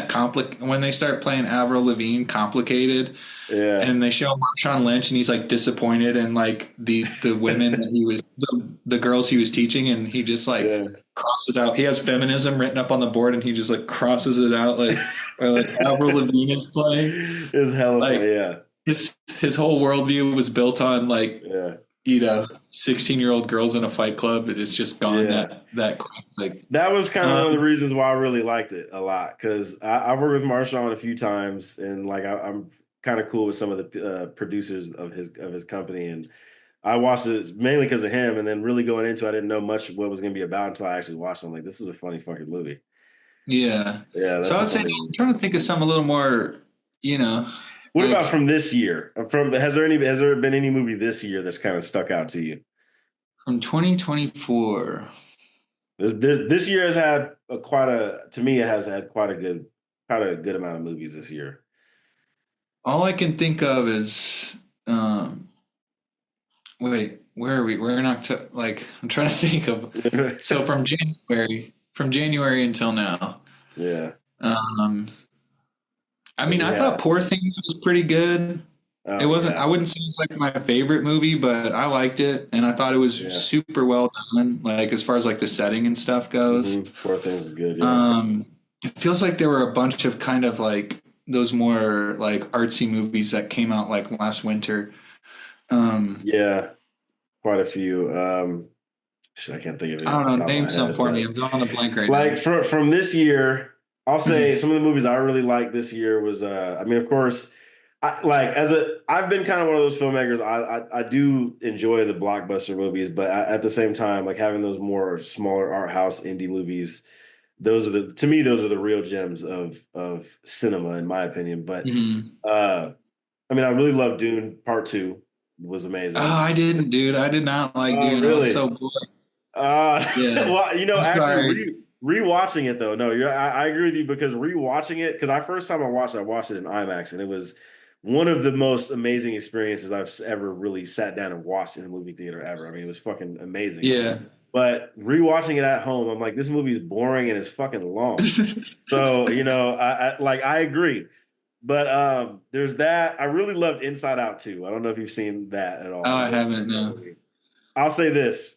B: when they start playing Avril Lavigne complicated,
A: Yeah,
B: and they show Marshawn Lynch and he's like disappointed and like the women that the girls he was teaching, and he just like
A: yeah.
B: crosses out. He has feminism written up on the board and he just like crosses it out like, or like Avril Lavigne is playing.
A: It was hella
B: Like
A: funny. Yeah,
B: his whole worldview was built on like,
A: yeah,
B: 16-year-old girls in a fight club, and it's just gone
A: yeah.
B: that quick. Like,
A: That was kind of
B: um,
A: one of the reasons why I really liked it a lot because I worked with Marshawn a few times, and like I'm kind of cool with some of the producers of his company, and I watched it mainly because of him, and then really going into it, I didn't know much what it was going to be about until I actually watched it. I'm like, this is a funny fucking movie.
B: yeah.
A: Yeah,
B: So
A: that's
B: I
A: a
B: would say
A: funny
B: I'm
A: movie.
B: trying to think of something a little more, you know,
A: What about
B: like
A: from this year? Has there been any movie this year that's kind of stuck out to you?
B: from 2024.
A: This year has had quite a to me it has had quite a good amount of movies this year.
B: All I can think of is, wait, where are we? We're in October. Like, I'm trying to think of. So from January until now.
A: Yeah.
B: Um, I
A: Like
B: mean,
A: we
B: I thought
A: had
B: Poor Things was pretty good. It
A: oh
B: wasn't,
A: yeah.
B: I wouldn't say it was like my favorite movie, but I liked it and I thought it was
A: Yeah.
B: super well done, like as far as like the setting and stuff goes.
A: Poor Things is good, yeah.
B: Um, it feels like there were a bunch of kind of like those more like artsy movies that came out like last winter. Um,
A: Yeah, quite a few. Shit, I can't think of
B: I
A: any
B: don't
A: off the
B: know,
A: top of
B: name
A: my
B: some
A: head,
B: for me.
A: but
B: I'm drawing a blank right
A: like
B: now.
A: from this year, I'll say some of the movies I really liked this year was I mean, of course, I've been kind of one of those filmmakers. I do enjoy the blockbuster movies, but at the same time, like having those more smaller art house indie movies, those are to me those are the real gems of cinema, in my opinion. But
B: Mhm.
A: uh, I mean, I really love Dune Part Two was
B: Oh,
A: amazing.
B: I didn't, dude. I did not like
A: Oh,
B: Dune. I was
A: really?
B: so bored. Yeah.
A: Well,
B: I'm
A: actually,
B: sorry.
A: rewatching it though, no, I agree with you because rewatching it, because I first time I watched it in IMAX, and it was one of the most amazing experiences I've ever really sat down and watched in a movie theater ever. I mean, it was fucking amazing.
B: Yeah.
A: But rewatching it at home, I'm like, this movie is boring and it's fucking long. So, I agree. But there's that. I really loved Inside Out too. I don't know if you've seen that at
B: Oh,
A: all.
B: I
A: The
B: haven't,
A: Pixar
B: no.
A: movie. I'll say this.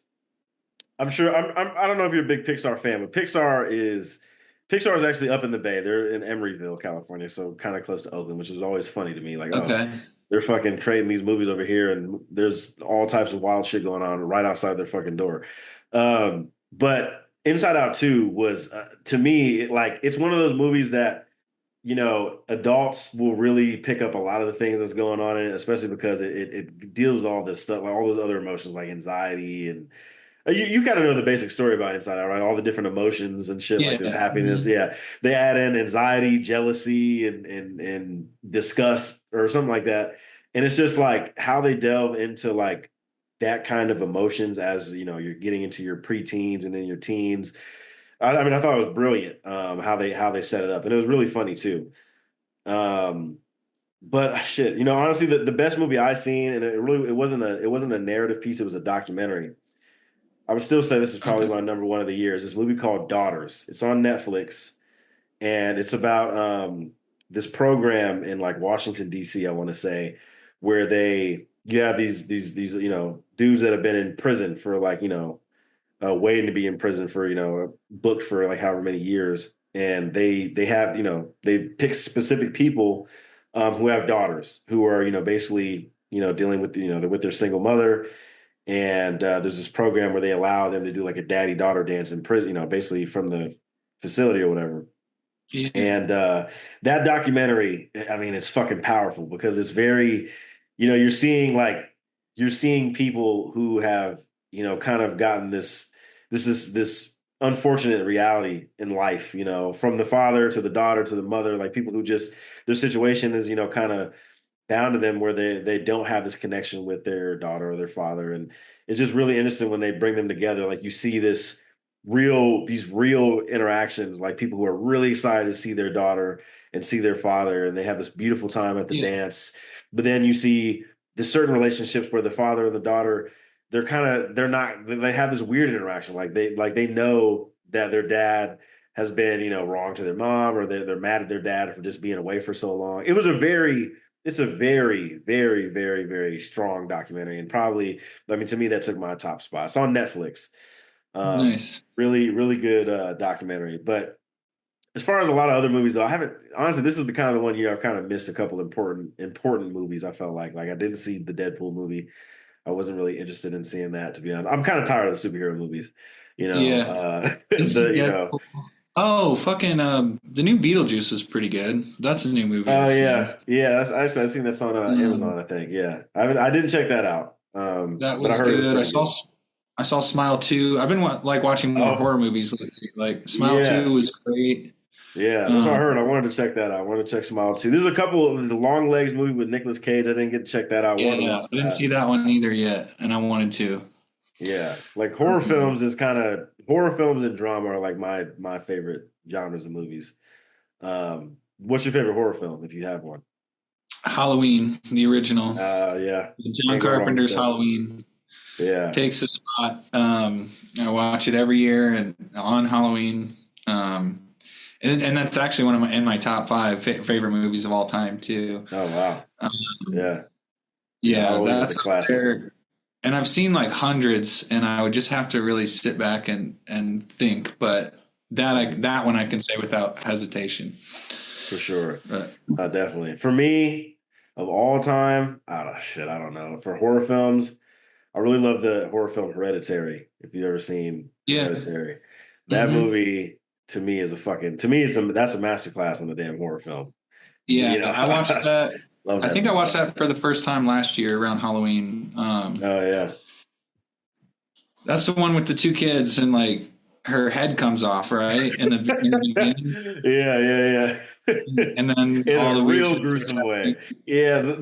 A: I'm sure I don't know if you're a big Pixar fan, but Pixar is actually up in the Bay. They're in Emeryville, California, so kind of close to Oakland, which is always funny to me. Like, oh,
B: Okay.
A: they're fucking creating these movies over here, and there's all types of wild shit going on right outside their fucking door. But Inside Out 2 was to me it's one of those movies that adults will really pick up a lot of the things that's going on in it, especially because it deals with all this stuff, like all those other emotions like anxiety and you kind of know the basic story about Inside Out, right? All the different emotions and shit. Like
B: Yeah.
A: there's happiness.
B: Mhm.
A: Yeah. They add in anxiety, jealousy, and disgust or something like that. And it's just like how they delve into like that kind of emotions as you're getting into your preteens and then your teens. I mean, I thought it was brilliant how they set it up, and it was really funny too. Um, but shit, honestly, the best movie I seen, and it wasn't a narrative piece; it was a documentary. I would still say this is probably
B: Okay.
A: my number one of the years. This movie called Daughters. It's on Netflix, and it's about this program in like Washington D.C. I want to say, where you have these dudes that have been in prison for like waiting to be in prison for booked for like however many years, and they have they pick specific people who have daughters who are basically dealing with they're with their single mother, and there's this program where they allow them to do like a daddy daughter dance in prison, basically from the facility or whatever.
B: Yeah.
A: And that documentary, I mean, it's fucking powerful because it's very, you're seeing like you're seeing people who have, kind of gotten this unfortunate reality in life, from the father to the daughter to the mother, like people who just their situation is, kind of bound to them where they don't have this connection with their daughter or their father. And it's just really interesting when they bring them together. Like you see these real interactions, like people who are really excited to see their daughter and see their father, and they have this beautiful time at the
B: Yeah.
A: dance. But then you see the certain relationships where the father and the daughter, they're not, they have this weird interaction. Like they know that their dad has been, wrong to their mom, or they're mad at their dad for just being away for so long. It's a very, very, very, very strong documentary, and probably, I mean, to me, that took my top spot. It's on Netflix.
B: Nice.
A: Really, really good documentary. But as far as a lot of other movies, though, I haven't honestly. This is the kind of one I've kind of missed a couple important movies. I felt like I didn't see the Deadpool movie. I wasn't really interested in seeing that, to be honest. I'm kind of tired of the superhero movies.
B: Yeah. Didn't see
A: The
B: Deadpool. Oh, fucking the new Beetlejuice was pretty good. That's a new movie
A: Oh
B: I've seen.
A: yeah. Actually, I've seen this on Amazon.
B: Um,
A: I think. Yeah, I didn't check that out.
B: that
A: But I
B: was
A: heard it was
B: good.
A: pretty good.
B: I saw Smile 2. I've been like watching more
A: Oh
B: horror movies lately. Like Smile
A: yeah,
B: 2 was great.
A: yeah. That's what I
B: Um,
A: heard. I wanted to check that out. I wanted to check Smile too. There's a couple of the Long Legs movie with Nicolas Cage. I didn't get to check that out. I wanted to
B: yeah,
A: watch
B: I didn't see
A: that.
B: that one either yet, and I wanted to.
A: Yeah, like
B: Um,
A: horror films and drama are like my favorite genres of movies. What's your favorite horror film if you have one?
B: Halloween, the original,
A: Yeah,
B: John
A: can't go wrong with
B: Carpenter's
A: that.
B: Halloween
A: Yeah,
B: takes a spot. I watch it every year and on Halloween. And that's actually one of my top five favorite movies of all time too.
A: oh wow,
B: Um,
A: yeah, yeah.
B: yeah,
A: Halloween is a
B: that's up
A: classic.
B: there. And I've seen like hundreds, and I would just have to really sit back and think. But that one I can say without hesitation.
A: For sure.
B: But
A: Definitely. For me, of all time, shit, I don't know. For horror films, I really love the horror film Hereditary. If you've ever seen
B: yeah,
A: Hereditary, that
B: hmm
A: movie to me is a fucking to me it's that's a masterclass in the damn horror film.
B: yeah, I watched that.
A: Love
B: I
A: that
B: think I
A: movie.
B: watched that for the first time last year around Halloween.
A: Oh yeah.
B: That's the one with the two kids and like her head comes off, right? In the beginning,
A: Yeah.
B: and then
A: In
B: all
A: a
B: the weird
A: real
B: shit starts
A: gruesome way.
B: happening.
A: Yeah,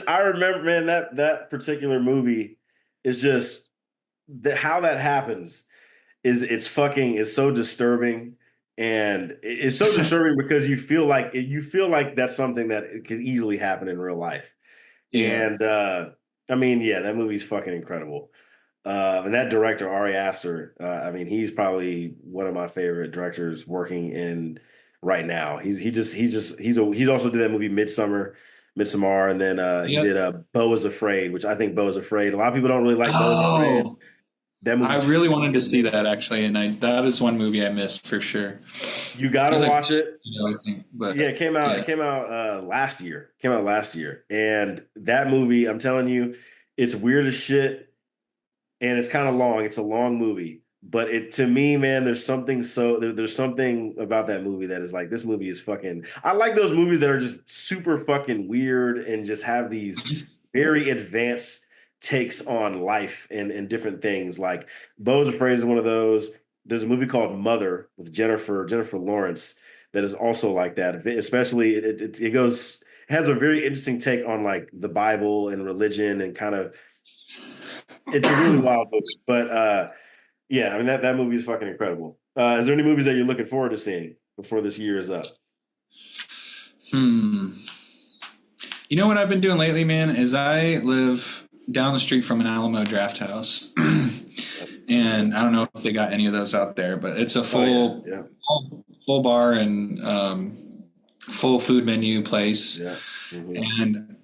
A: I remember, man, that particular movie is just how that happens it's fucking it's so disturbing, and it's so disturbing because you feel like that's something that it could easily happen in real life.
B: Yeah.
A: And I mean, yeah, that movie's fucking incredible. And that director Ari Aster, I mean, he's probably one of my favorite directors working in right now. He's also did that movie Midsummer, and then he
B: Yep.
A: did Beau is Afraid, which I think Beau is Afraid. A lot of people don't really like Beau is Afraid.
B: Oh,
A: That
B: I
A: movie's
B: really wanted to
A: fucking
B: see
A: amazing.
B: that actually, and that is one movie I missed for sure.
A: You
B: It
A: gotta
B: was like,
A: watch it.
B: I think,
A: Yeah,
B: but
A: it
B: yeah,
A: came out last year. Came out last year. And that movie, I'm telling you, it's weird as shit, and it's kind of long. It's a long movie. But it to me, man, there's something about that movie that is like this movie is fucking I like those movies that are just super fucking weird and just have these very advanced takes on life and different things. Like Beau's Afraid is one of those. There's a movie called Mother with Jennifer Lawrence that is also like that. Especially it goes it has a very interesting take on like the Bible and religion, and kind of it's a really wild movie. But yeah, I mean that movie is fucking incredible. Is there any movies that you're looking forward to seeing before this year is up?
B: hmm. You know what I've been doing lately, man, is I live down the street from an Alamo Draft House.
A: Yep.
B: And I don't know if they got any of those out there, but it's a
A: Oh yeah,
B: full
A: yeah,
B: full bar and full food menu place.
A: yeah. Hmm.
B: And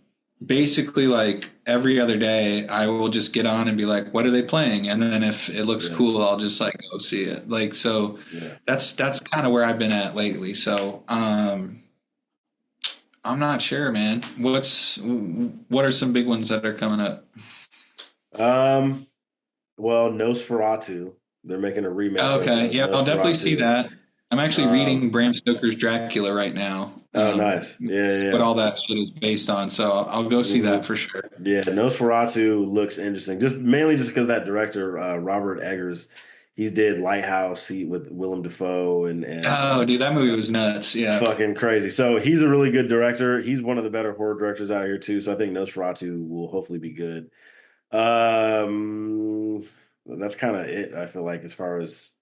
B: basically, like every other day, I will just get on and be like, "What are they playing?" And then if it looks
A: Yeah,
B: cool, I'll just like go see it. Like so,
A: yeah.
B: that's kind of where I've been at lately. So I'm not sure, man. What are some big ones that are coming up?
A: Um, well, Nosferatu. They're making a remake of
B: Okay, yeah, I'll definitely see
A: Nosferatu.
B: that. I'm actually
A: Um,
B: reading Bram Stoker's Dracula right now.
A: oh, nice. Yeah,
B: What
A: yeah.
B: all that shit is based on. So I'll go see
A: Hmm.
B: that for sure.
A: Yeah, Nosferatu looks interesting. Just mainly just because that director, Robert Eggers, he's did Lighthouse with Willem Dafoe and
B: Oh, dude, that movie was nuts. Yeah.
A: fucking crazy. So he's a really good director. He's one of the better horror directors out here too. So I think Nosferatu will hopefully be good. Um, that's kind of it. I feel like as far as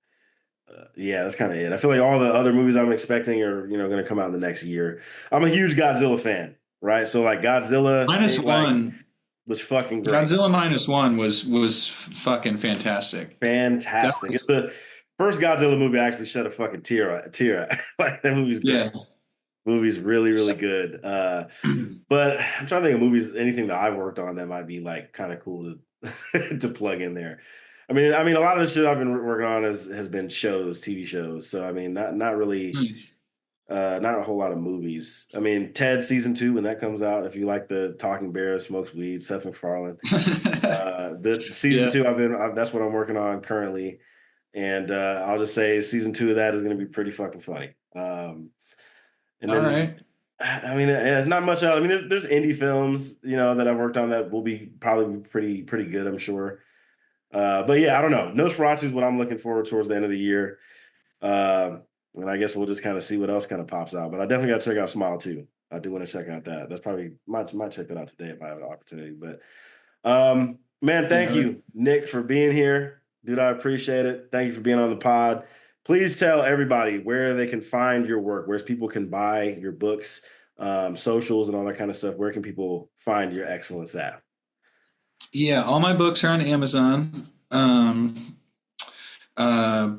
A: yeah, that's kind of it. I feel like all the other movies I'm expecting are going to come out in the next year. I'm a huge Godzilla fan, right? So like Godzilla,
B: Minus one.
A: was fucking great,
B: Godzilla minus one was fucking fantastic. That
A: fantastic. It's
B: was,
A: the first Godzilla movie I actually shed a fucking tear. Like that movie's great.
B: yeah.
A: Movie's really really good. But I'm trying to think of movies, anything that I've worked on that might be like kind of cool to to plug in there. I mean, a lot of the shit I've been working on has been shows, TV shows. So I mean, not really, not a whole lot of movies. I mean, Ted season 2 when that comes out. If you like the Talking Bear, smokes weed, Seth MacFarlane. The season
B: Yeah.
A: 2, that's what I'm working on currently, and I'll just say season 2 of that is going to be pretty fucking funny. And
B: All
A: then
B: right.
A: I mean, it's not much else. I mean, there's indie films, that I've worked on that will be probably pretty good, I'm sure. But yeah, I don't know. Nosferatu is what I'm looking forward towards the end of the year. And I guess we'll just kind of see what else kind of pops out. But I definitely got to check out Smile too. I do want to check out that. That's probably might check that out today if I have an opportunity. But man,
B: Yeah.
A: thank you, Nick, for being here. Dude, I appreciate it. Thank you for being on the pod. Please tell everybody where they can find your work, where people can buy your books, socials, and all that kind of stuff. Where can people find your excellence at?
B: Yeah. All my books are on Amazon. Uh,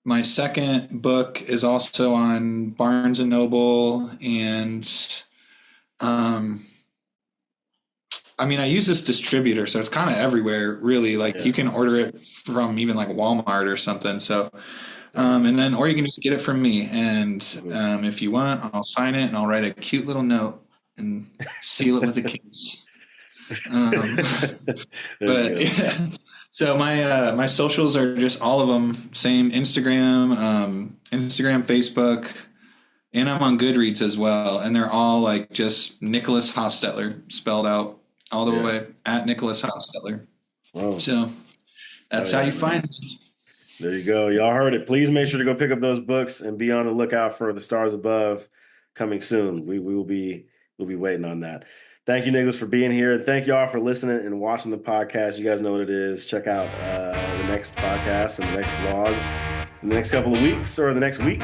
B: my second book is also on Barnes and Noble, and um, I mean, I use this distributor, so it's kind of everywhere, really. Like
A: Yeah.
B: you can order it from even like Walmart or something. So,
A: Mhm.
B: and then, or you can just get it from me. And
A: Mhm.
B: if you want, I'll sign it and I'll write a cute little note and seal it with a kiss. Um,
A: There you
B: but
A: go.
B: yeah. So my socials are just all of them same: Instagram, Facebook, and I'm on Goodreads as well. And they're all like just Nicholas Hochstedler spelled out all the
A: Yeah.
B: way at Nicholas Hochstedler.
A: Well,
B: So
A: hell
B: that's how
A: yeah,
B: you
A: man.
B: find me.
A: There you go. Y'all heard it. Please make sure to go pick up those books and be on the lookout for The Stars Above coming soon. We will be we'll be waiting on that. Thank you, Nicholas, for being here. And thank y'all for listening and watching the podcast. You guys know what it is. Check out the next podcast and the next vlog in the next couple of weeks or the next week.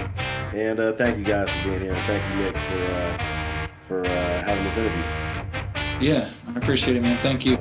A: And thank you guys for being here. And thank you, Nick, for having this interview.
B: Yeah, I appreciate it, man. Thank you.